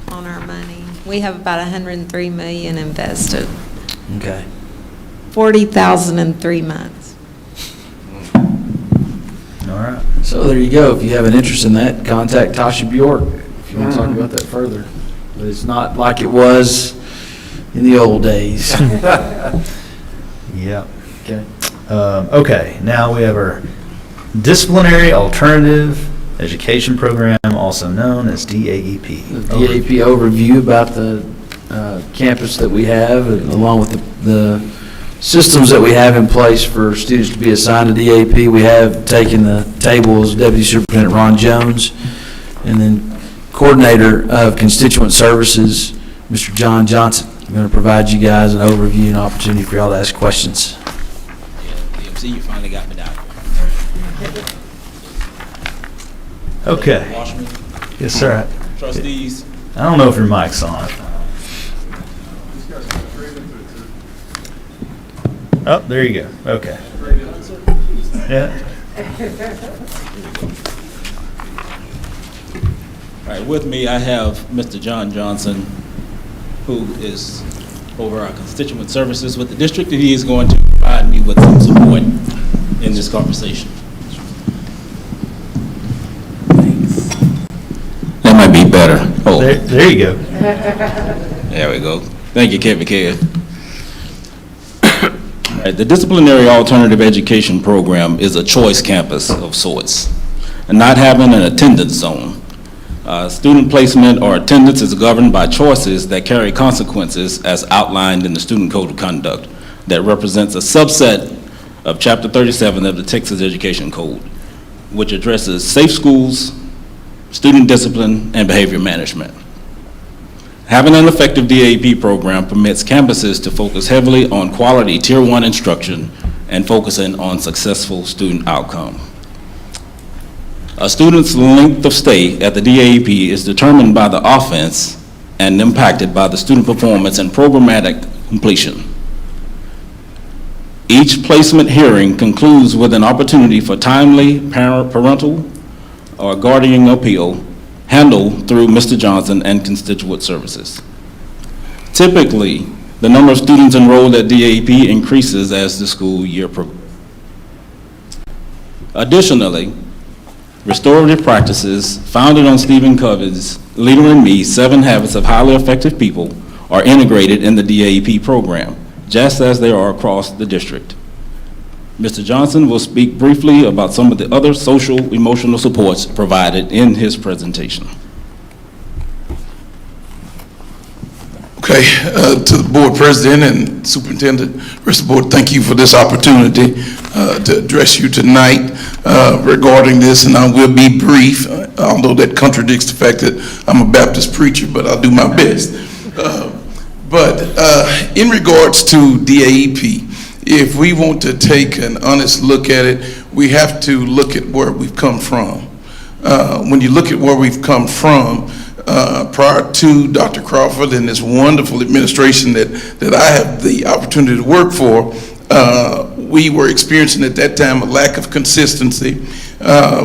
on our money. We have about 103 million invested. Okay. 40,000 in 3 months. All right. So there you go. If you have an interest in that, contact Tasha Bjork if you want to talk about that further. But it's not like it was in the old days. Yep. Okay. Okay, now we have our Disciplinary Alternative Education Program, also known as DAEP. The DAEP overview about the campus that we have, along with the systems that we have in place for students to be assigned to DAEP. We have taken the tables, Deputy Superintendent Ron Jones, and then Coordinator of Constituent Services, Mr. John Johnson. I'm going to provide you guys an overview and opportunity for y'all to ask questions. DMC, you finally got me down. Okay. Washington. Yes, sir. Trustees. I don't know if your mic's on. Oh, there you go. Okay. Yeah. All right, with me I have Mr. John Johnson, who is over our constituent services with the district, and he is going to provide me with some support in this conversation. Thanks. That might be better. Oh, there you go. There we go. Thank you, Kevin Care. The Disciplinary Alternative Education Program is a choice campus of sorts, and not having an attendance zone. Student placement or attendance is governed by choices that carry consequences as outlined in the Student Code of Conduct that represents a subset of Chapter 37 of the Texas Education Code. which addresses safe schools, student discipline, and behavior management. Having an effective DAEP program permits campuses to focus heavily on quality Tier 1 instruction and focusing on successful student outcome. A student's length of stay at the DAEP is determined by the offense and impacted by the student performance and programmatic completion. Each placement hearing concludes with an opportunity for timely parental or guardian appeal handled through Mr. Johnson and constituent services. Typically, the number of students enrolled at DAEP increases as the school year progresses. Additionally, restorative practices founded on Stephen Covey's Leader in Me, 7 Habits of Highly Effective People, are integrated in the DAEP program, just as they are across the district. Mr. Johnson will speak briefly about some of the other social emotional supports provided in his presentation. Okay, to the board president and superintendent, rest of the board, thank you for this opportunity to address you tonight regarding this, and I will be brief, although that contradicts the fact that I'm a Baptist preacher, but I'll do my best. But in regards to DAEP, if we want to take an honest look at it, we have to look at where we've come from. When you look at where we've come from, prior to Dr. Crawford and this wonderful administration that I have the opportunity to work for, we were experiencing at that time a lack of consistency.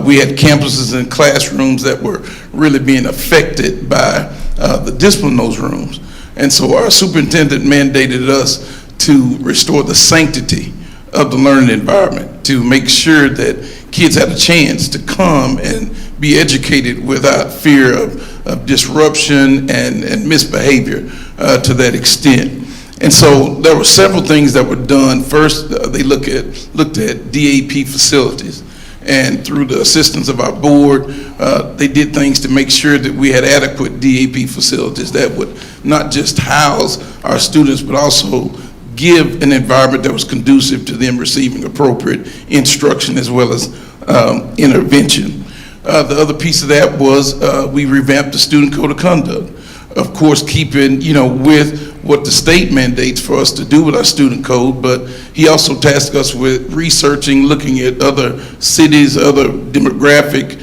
We had campuses and classrooms that were really being affected by the discipline in those rooms. And so our superintendent mandated us to restore the sanctity of the learning environment, to make sure that kids had a chance to come and be educated without fear of disruption and misbehavior to that extent. And so there were several things that were done. First, they looked at DAEP facilities. And through the assistance of our board, they did things to make sure that we had adequate DAEP facilities that would not just house our students, but also give an environment that was conducive to them receiving appropriate instruction as well as intervention. The other piece of that was we revamped the student code of conduct. Of course, keeping, with what the state mandates for us to do with our student code, but he also tasked us with researching, looking at other cities, other demographic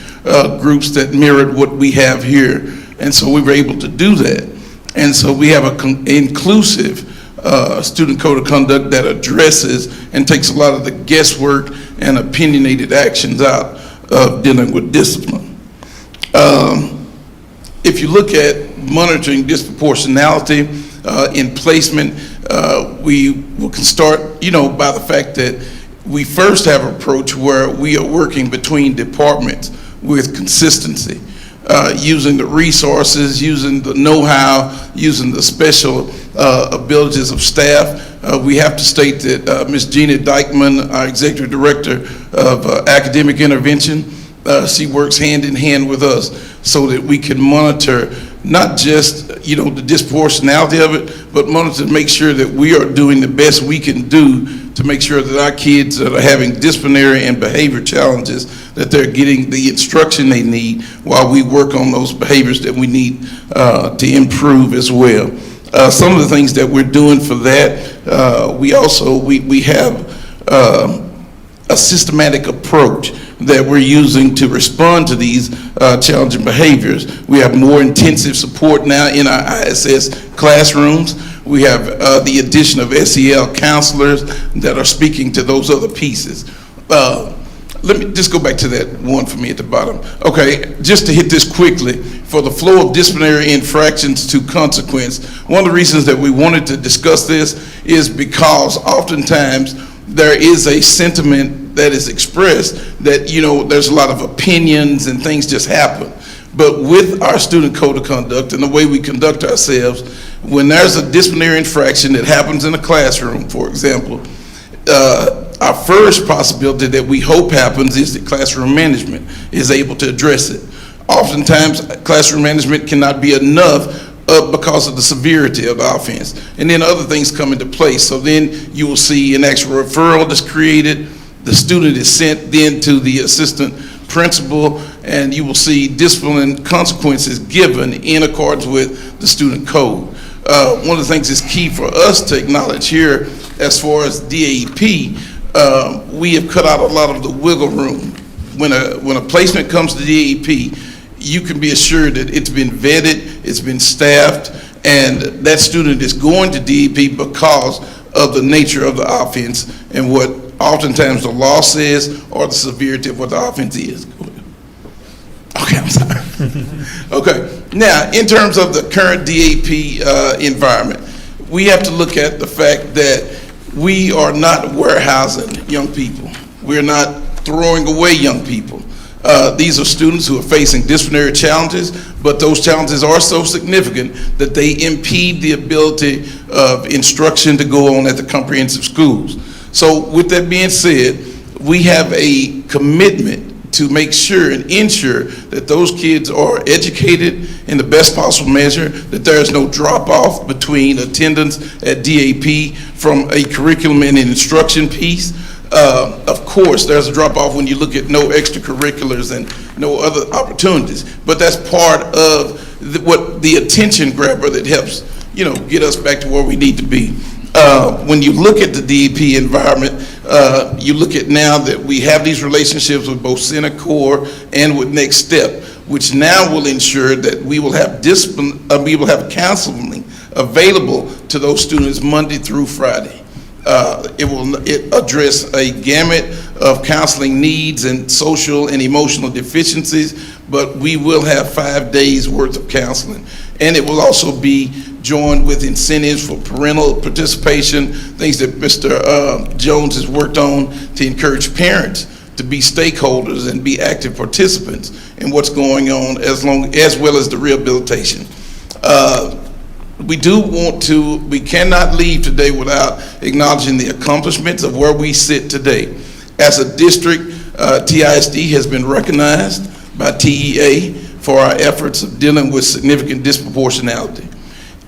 groups that mirrored what we have here. And so we were able to do that. And so we have an inclusive student code of conduct that addresses and takes a lot of the guesswork and opinionated actions out of dealing with discipline. If you look at monitoring disproportionality in placement, we can start, by the fact that we first have an approach where we are working between departments with consistency, using the resources, using the know-how, using the special abilities of staff. We have to state that Ms. Gina Dykeman, our Executive Director of Academic Intervention, she works hand in hand with us so that we can monitor not just, the disproportionality of it, but monitor to make sure that we are doing the best we can do to make sure that our kids that are having disciplinary and behavior challenges, that they're getting the instruction they need while we work on those behaviors that we need to improve as well. Some of the things that we're doing for that, we have a systematic approach that we're using to respond to these challenging behaviors. We have more intensive support now in our ISS classrooms. We have the addition of SEL counselors that are speaking to those other pieces. Let me just go back to that one for me at the bottom. Okay, just to hit this quickly, for the flow of disciplinary infractions to consequence, one of the reasons that we wanted to discuss this is because oftentimes there is a sentiment that is expressed that, there's a lot of opinions and things just happen. But with our student code of conduct and the way we conduct ourselves, when there's a disciplinary infraction that happens in a classroom, for example, our first possibility that we hope happens is that classroom management is able to address it. Oftentimes, classroom management cannot be enough because of the severity of the offense. And then other things come into place. So then you will see an actual referral that's created. The student is sent then to the assistant principal, and you will see discipline consequences given in accordance with the student code. One of the things that's key for us to acknowledge here as far as DAEP, we have cut out a lot of the wiggle room. When a placement comes to DAEP, you can be assured that it's been vetted, it's been staffed, and that student is going to DAEP because of the nature of the offense and what oftentimes the law says or the severity of what the offense is. Okay, I'm sorry. Okay, now in terms of the current DAEP environment, we have to look at the fact that we are not warehousing young people. We're not throwing away young people. These are students who are facing disciplinary challenges, but those challenges are so significant that they impede the ability of instruction to go on at the comprehensive schools. So with that being said, we have a commitment to make sure and ensure that those kids are educated in the best possible measure, that there is no drop-off between attendance at DAEP from a curriculum and an instruction piece. Of course, there's a drop-off when you look at no extracurriculars and no other opportunities, but that's part of what the attention grabber that helps, get us back to where we need to be. When you look at the DAEP environment, you look at now that we have these relationships with both Senate Core and with Next Step, which now will ensure that we will have we will have counseling available to those students Monday through Friday. It will address a gamut of counseling needs and social and emotional deficiencies, but we will have 5 days worth of counseling. And it will also be joined with incentives for parental participation, things that Mr. Jones has worked on to encourage parents to be stakeholders and be active participants in what's going on, as well as the rehabilitation. We cannot leave today without acknowledging the accomplishments of where we sit today. As a district, TISD has been recognized by TEA for our efforts of dealing with significant disproportionality.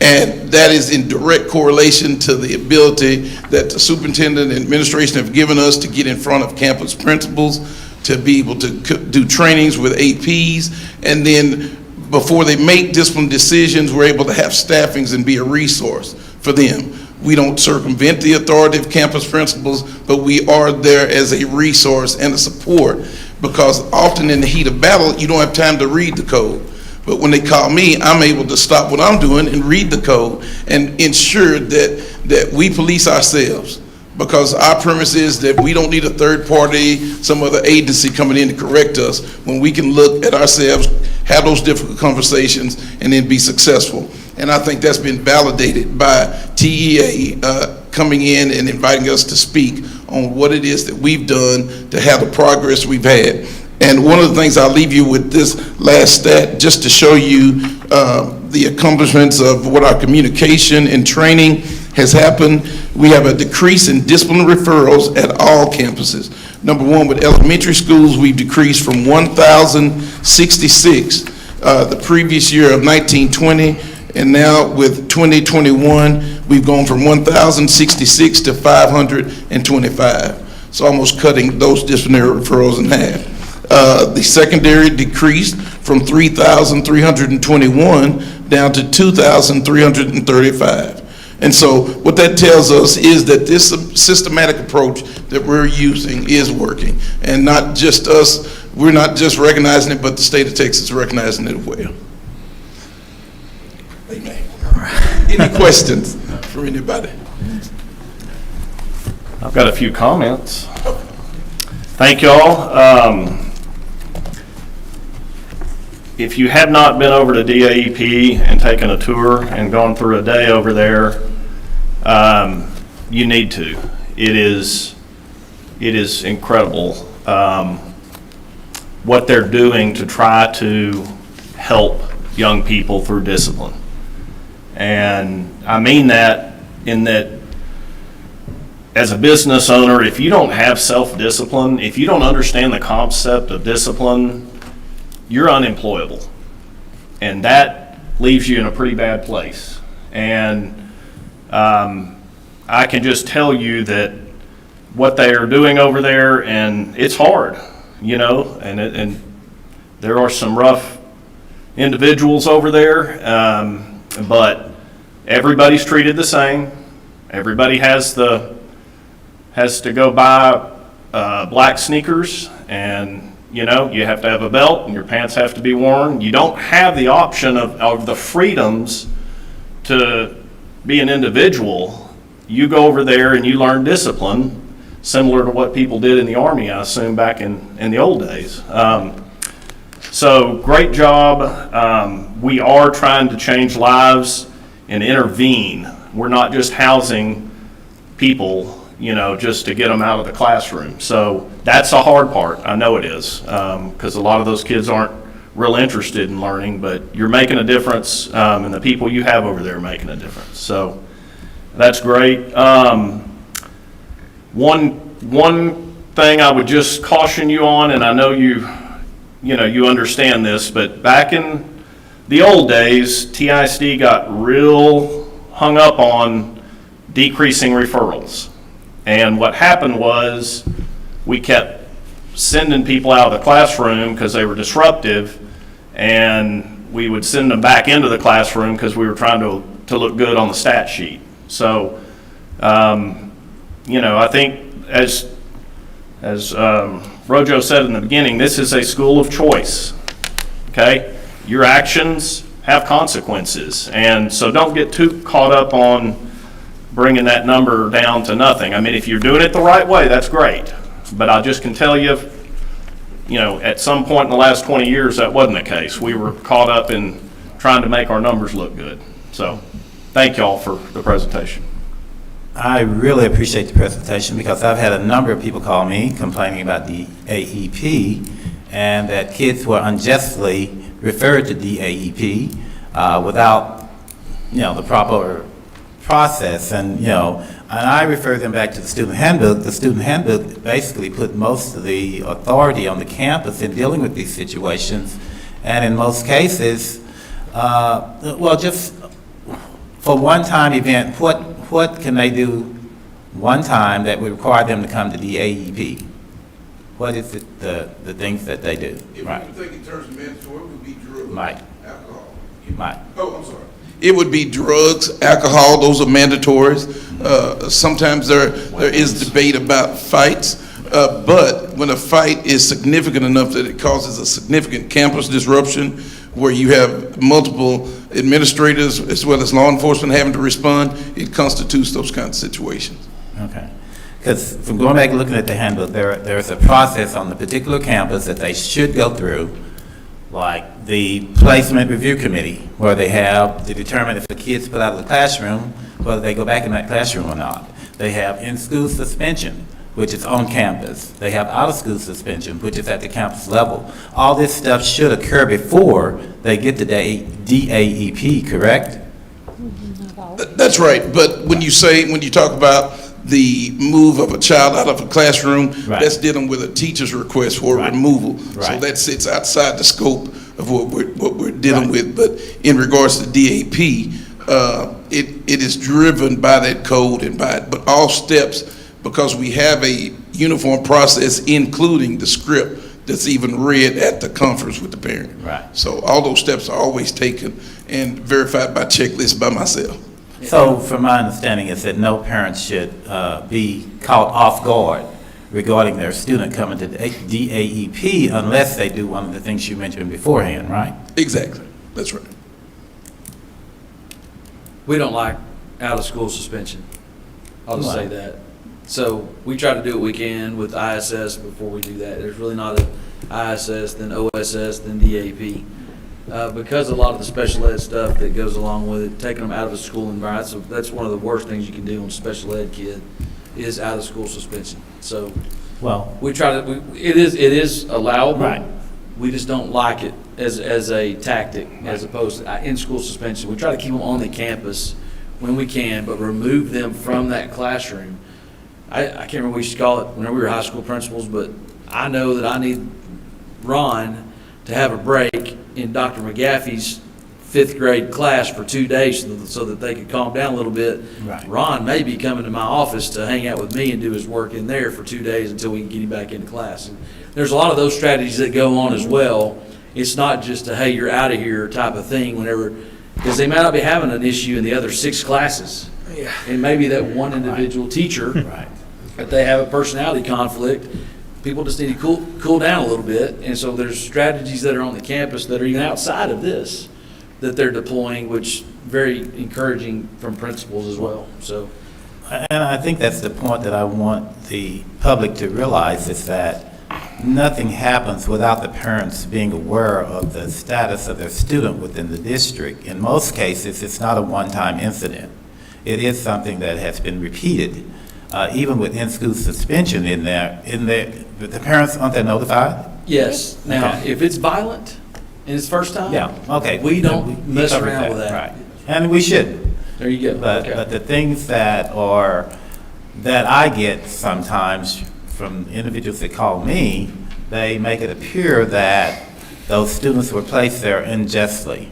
And that is in direct correlation to the ability that the superintendent and administration have given us to get in front of campus principals, to be able to do trainings with APs, and then before they make discipline decisions, we're able to have staffings and be a resource for them. We don't circumvent the authority of campus principals, but we are there as a resource and a support, because often in the heat of battle, you don't have time to read the code. But when they call me, I'm able to stop what I'm doing and read the code and ensure that we police ourselves, because our premise is that we don't need a third party, some other agency coming in to correct us, when we can look at ourselves, have those difficult conversations, and then be successful. And I think that's been validated by TEA coming in and inviting us to speak on what it is that we've done to have the progress we've had. And one of the things I'll leave you with this last stat, just to show you the accomplishments of what our communication and training has happened. We have a decrease in disciplinary referrals at all campuses. Number one, with elementary schools, we've decreased from 1,066 the previous year of 1920, and now with 2021, we've gone from 1,066 to 525. So almost cutting those disciplinary referrals in half. The secondary decreased from 3,321 down to 2,335. And so what that tells us is that this systematic approach that we're using is working. And not just us, we're not just recognizing it, but the state of Texas is recognizing it as well. Amen. Any questions from anybody? I've got a few comments. Thank you all. If you have not been over to DAEP and taken a tour and gone through a day over there, you need to. It is incredible what they're doing to try to help young people through discipline. And I mean that in that, as a business owner, if you don't have self-discipline, if you don't understand the concept of discipline, you're unemployable, and that leaves you in a pretty bad place. And I can just tell you that what they are doing over there, and it's hard. you know, and there are some rough individuals over there, but everybody's treated the same. Everybody has to go buy black sneakers, and you know, you have to have a belt and your pants have to be worn. You don't have the option of the freedoms to be an individual. You go over there and you learn discipline, similar to what people did in the Army, I assume, back in the old days. So great job. We are trying to change lives and intervene. We're not just housing people, you know, just to get them out of the classroom. So that's the hard part. I know it is, because a lot of those kids aren't real interested in learning, but you're making a difference, and the people you have over there are making a difference. So that's great. One thing I would just caution you on, and I know you understand this, but back in the old days, TISD got real hung up on decreasing referrals. And what happened was we kept sending people out of the classroom because they were disruptive, and we would send them back into the classroom because we were trying to look good on the stat sheet. So, I think as Rojo said in the beginning, this is a school of choice, okay? Your actions have consequences, and so don't get too caught up on bringing that number down to nothing. I mean, if you're doing it the right way, that's great, but I just can tell you, at some point in the last 20 years, that wasn't the case. We were caught up in trying to make our numbers look good. So, thank y'all for the presentation. I really appreciate the presentation because I've had a number of people call me complaining about the DAEP and that kids were unjustly referred to DAEP without, the proper process. And I refer them back to the student handbook. The student handbook basically put most of the authority on the campus in dealing with these situations. And in most cases, just for one-time event, what can they do one time that would require them to come to the DAEP? What is it, the things that they do? If right. you think in terms of mandatory, it would be drugs, Right. alcohol. Right. Oh, I'm sorry. It would be drugs, alcohol, those are mandatories. Sometimes there is debate about fights, but when a fight is significant enough that it causes a significant campus disruption, where you have multiple administrators as well as law enforcement having to respond, it constitutes those kinds of situations. Okay. Because from going back and looking at the handbook, there's a process on the particular campus that they should go through, like the placement review committee, where they have to determine if the kid's put out of the classroom, whether they go back in that classroom or not. They have in-school suspension, which is on campus. They have out-of-school suspension, which is at the campus level. All this stuff should occur before they get to DAEP, correct? That's right, but when you talk about the move of a child out of a classroom, right. That's dealing with a teacher's request for right. removal. Right. So that sits outside the scope of what we're dealing right. with. But in regards to DAP, it is driven by that code and but all steps, because we have a uniform process, including the script that's even read at the conference with the parent. Right. So all those steps are always taken and verified by checklist by myself. So from my understanding is that no parent should be caught off guard regarding their student coming to DAEP unless they do one of the things you mentioned beforehand, right? Exactly. That's right. We don't like out-of-school suspension. I'll just say that. So we try to do what we can with ISS before we do that. There's really not a ISS, then OSS, then DAP. Because a lot of the special ed stuff that goes along with it, taking them out of a school environment, so that's one of the worst things you can do on a special ed kid is out-of-school suspension. So we try to, it is allowable. Right. We just don't like it as a tactic as opposed to in-school suspension. We try to keep them on the campus when we can, but remove them from that classroom. I can't remember what we used to call it whenever we were high school principals, but I know that I need Ron to have a break in Dr. McGaffey's fifth grade class for 2 days so that they could calm down a little bit. Right. Ron may be coming to my office to hang out with me and do his work in there for 2 days until we can get him back into class. And there's a lot of those strategies that go on as well. It's not just a, hey, you're out of here type of thing whenever, because they might not be having an issue in the other 6 classes. Yeah. And maybe that one individual teacher, Right. if they have a personality conflict, people just need to cool down a little bit. And so there's strategies that are on the campus that are even outside of this that they're deploying, which very encouraging from principals as well. So, And I think that's the point that I want the public to realize, is that nothing happens without the parents being aware of the status of their student within the district. In most cases, it's not a one-time incident. It is something that has been repeated. Even with in-school suspension the parents, aren't they notified? yes. Now, Okay. if it's violent and it's first time, Yeah, okay. we don't We mess covered around with that. Right. And we shouldn't. There you go. But, Okay. but the things that I get sometimes from individuals that call me, they make it appear that those students were placed there unjustly,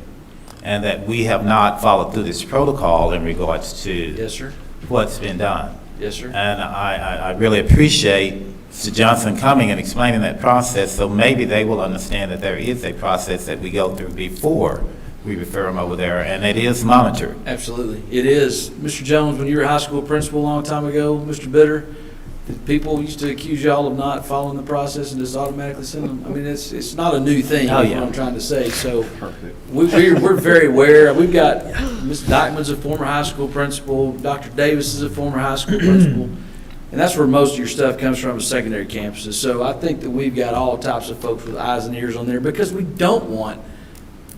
and that we have not followed through this protocol in regards to Yes, sir. what's been done. Yes, sir. And I really appreciate Mr. Johnson coming and explaining that process, so maybe they will understand that there is a process that we go through before we refer them over there, and it is monitored. Absolutely. It is. Mr. Jones, when you were a high school principal a long time ago, Mr. Bitter, people used to accuse y'all of not following the process and just automatically send them. I mean, it's not a new thing, Oh, is yeah. what I'm trying to say. So we're very aware. We've got Ms. Dykeman's a former high school principal. Dr. Davis is a former high school principal. And that's where most of your stuff comes from, is secondary campuses. So I think that we've got all types of folks with eyes and ears on there, because we don't want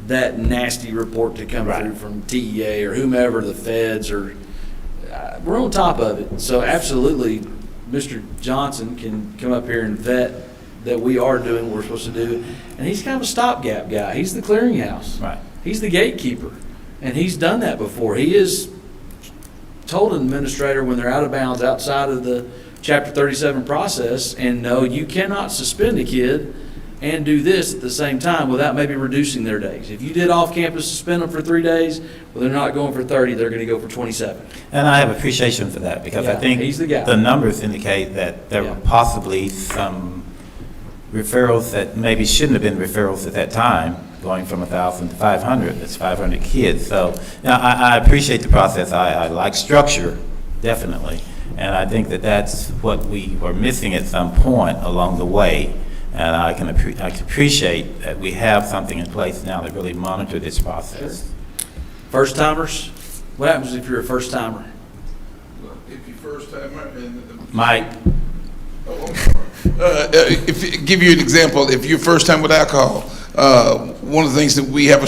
that nasty report to come through from TEA or whomever, the feds, or we're on top of it. So absolutely, Mr. Johnson can come up here and vet that we are doing what we're supposed to do. And he's kind of a stopgap guy. He's the clearinghouse. Right. He's the gatekeeper. And he's done that before. He has told an administrator when they're out of bounds outside of the Chapter 37 process, and no, you cannot suspend a kid and do this at the same time without maybe reducing their days. If you did off-campus suspend them for 3 days, well, they're not going for 30, they're going to go for 27. And I have appreciation for that, because I Yeah, think he's the guy. the numbers indicate that there Yeah. were possibly some referrals that maybe shouldn't have been referrals at that time, going from 1,000 to 500. That's 500 kids. So I appreciate the process. I like structure, definitely. And I think that that's what we were missing at some point along the way. And I can appreciate that we have something in place now to really monitor this process. First timers, what happens if you're a first timer? If you're first timer and Mike? Give you an example. If you're first time with alcohol, one of the things that we have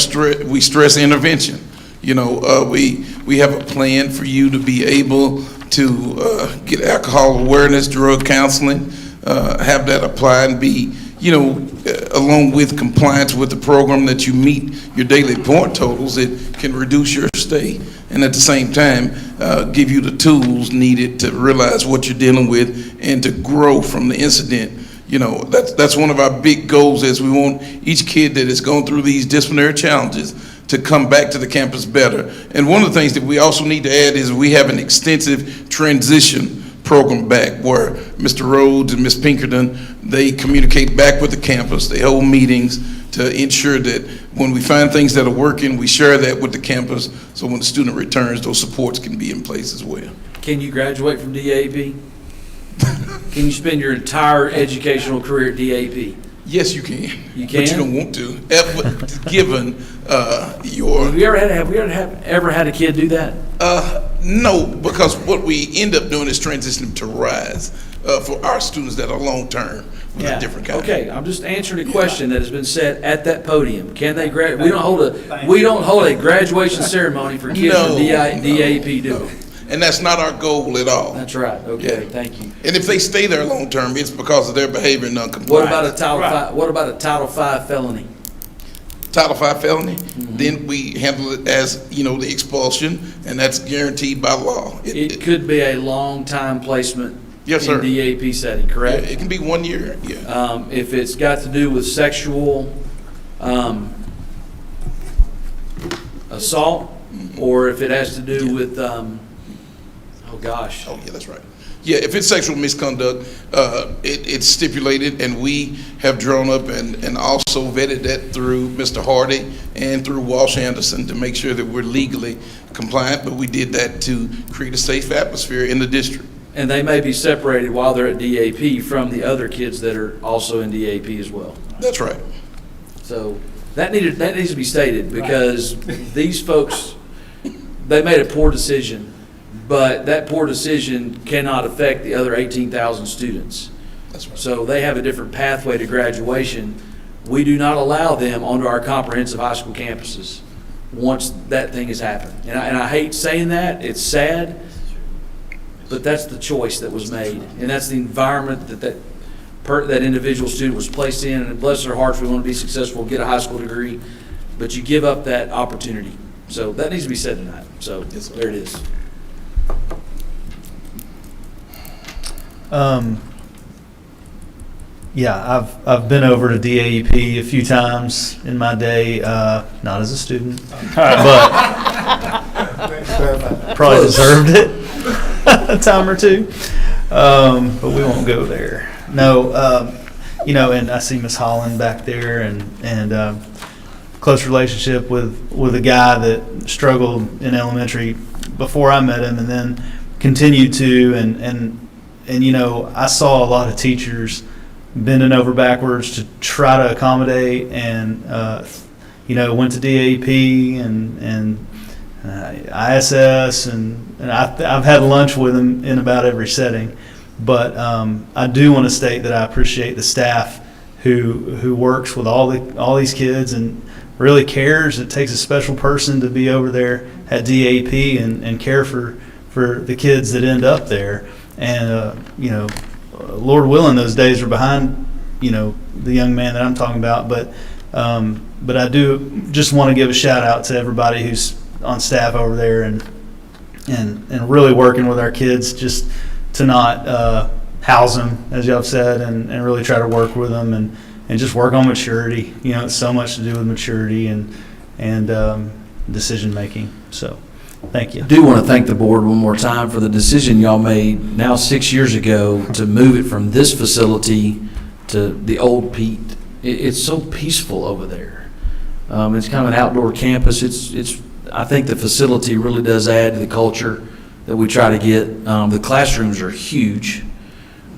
we stress intervention. You know, we have a plan for you to be able to get alcohol awareness, drug counseling, have that apply and be, you know, along with compliance with the program, that you meet your daily point totals. It can reduce your stay, and at the same time give you the tools needed to realize what you're dealing with and to grow from the incident. You know, that's one of our big goals, is we want each kid that has gone through these disciplinary challenges to come back to the campus better. And one of the things that we also need to add is we have an extensive transition program back, where Mr. Rhodes and Ms. Pinkerton, they communicate back with the campus. They hold meetings to ensure that when we find things that are working, we share that with the campus, so when the student returns, those supports can be in place as well. Can you graduate from DAEP? Can you spend your entire educational career at DAEP? Yes, you can. You can? But you don't want to, given your... Have we ever had a kid do that? No, because what we end up doing is transitioning to RISE for our students that are long-term with a different kind. Okay, I'm just answering a question that has been said at that podium. Can they we don't hold a graduation ceremony for kids from DAEP, do we? And that's not our goal at all. That's right. Okay, thank you. And if they stay there long-term, it's because of their behavior and non-compliance. What about a Title V felony? Title V felony, then we handle it as, you know, the expulsion, and that's guaranteed by law. It could be a long-time placement Yes, sir. in DAP setting, correct? Yeah, it can be 1 year, yeah. If it's got to do with sexual assault, or if it has to do with, oh gosh. Oh, yeah, that's right. Yeah, if it's sexual misconduct, it's stipulated, and we have drawn up and also vetted that through Mr. Hardy and through Walsh Anderson to make sure that we're legally compliant, but we did that to create a safe atmosphere in the district. And they may be separated while they're at DAP from the other kids that are also in DAP as well. That's right. So that needs to be stated, because these folks, they made a poor decision, but that poor decision cannot affect the other 18,000 students. That's right. So they have a different pathway to graduation. We do not allow them onto our comprehensive high school campuses once that thing has happened. And I hate saying that, it's sad, but that's the choice that was made. And that's the environment that individual student was placed in, and bless their hearts, we want to be successful, get a high school degree, but you give up that opportunity. So that needs to be said tonight. So there it is. Yeah, I've been over to DAEP a few times in my day, not as a student, but probably deserved it a time or two. But we won't go there. No, you know, and I see Miss Holland back there, and close relationship with a guy that struggled in elementary before I met him, and then continued to, and you know, I saw a lot of teachers bending over backwards to try to accommodate, and you know, went to DAP and ISS, and I've had lunch with him in about every setting. But I do want to state that I appreciate the staff who works with all these kids and really cares. It takes a special person to be over there at DAP and care for the kids that end up there. And you know, Lord willing, those days are behind, you know, the young man that I'm talking about. But I do just want to give a shout out to everybody who's on staff over there and really working with our kids, just to not house them, as y'all said, and really try to work with them and just work on maturity. You know, it's so much to do with maturity and decision making. So thank you. I do want to thank the board one more time for the decision y'all made now 6 years ago to move it from this facility to the old Pete. It's so peaceful over there. It's kind of an outdoor campus. I think the facility really does add to the culture that we try to get. The classrooms are huge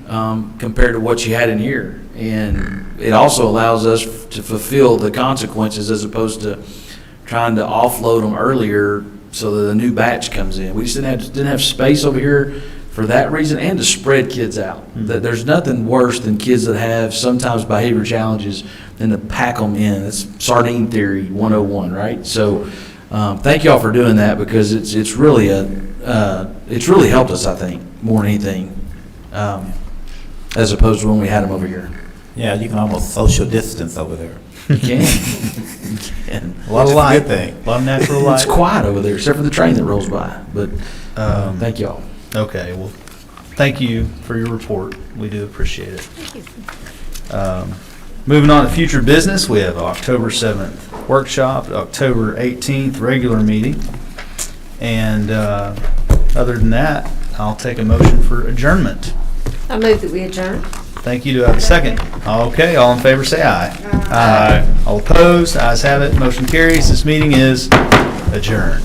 compared to what you had in here. And it also allows us to fulfill the consequences as opposed to trying to offload them earlier so that a new batch comes in. We just didn't have space over here for that reason, and to spread kids out. That there's nothing worse than kids that have sometimes behavior challenges than to pack them in. It's sardine theory 101, right? So thank y'all for doing that, because it's really helped us, I think, more than anything, as opposed to when we had them over here. Yeah, you can almost social distance over there. You can. A lot of light, good thing. a lot of natural light. It's quiet over there, except for the train that rolls by. But thank y'all. Okay, well, thank you for your report. We do appreciate it. Thank you. Moving on to future business, we have October 7th workshop, October 18th regular meeting. And other than that, I'll take a motion for adjournment. I move that we adjourn. Thank you. Do I have a second? Okay, all in favor say aye. Aye. All opposed? Ayes have it. Motion carries. This meeting is adjourned.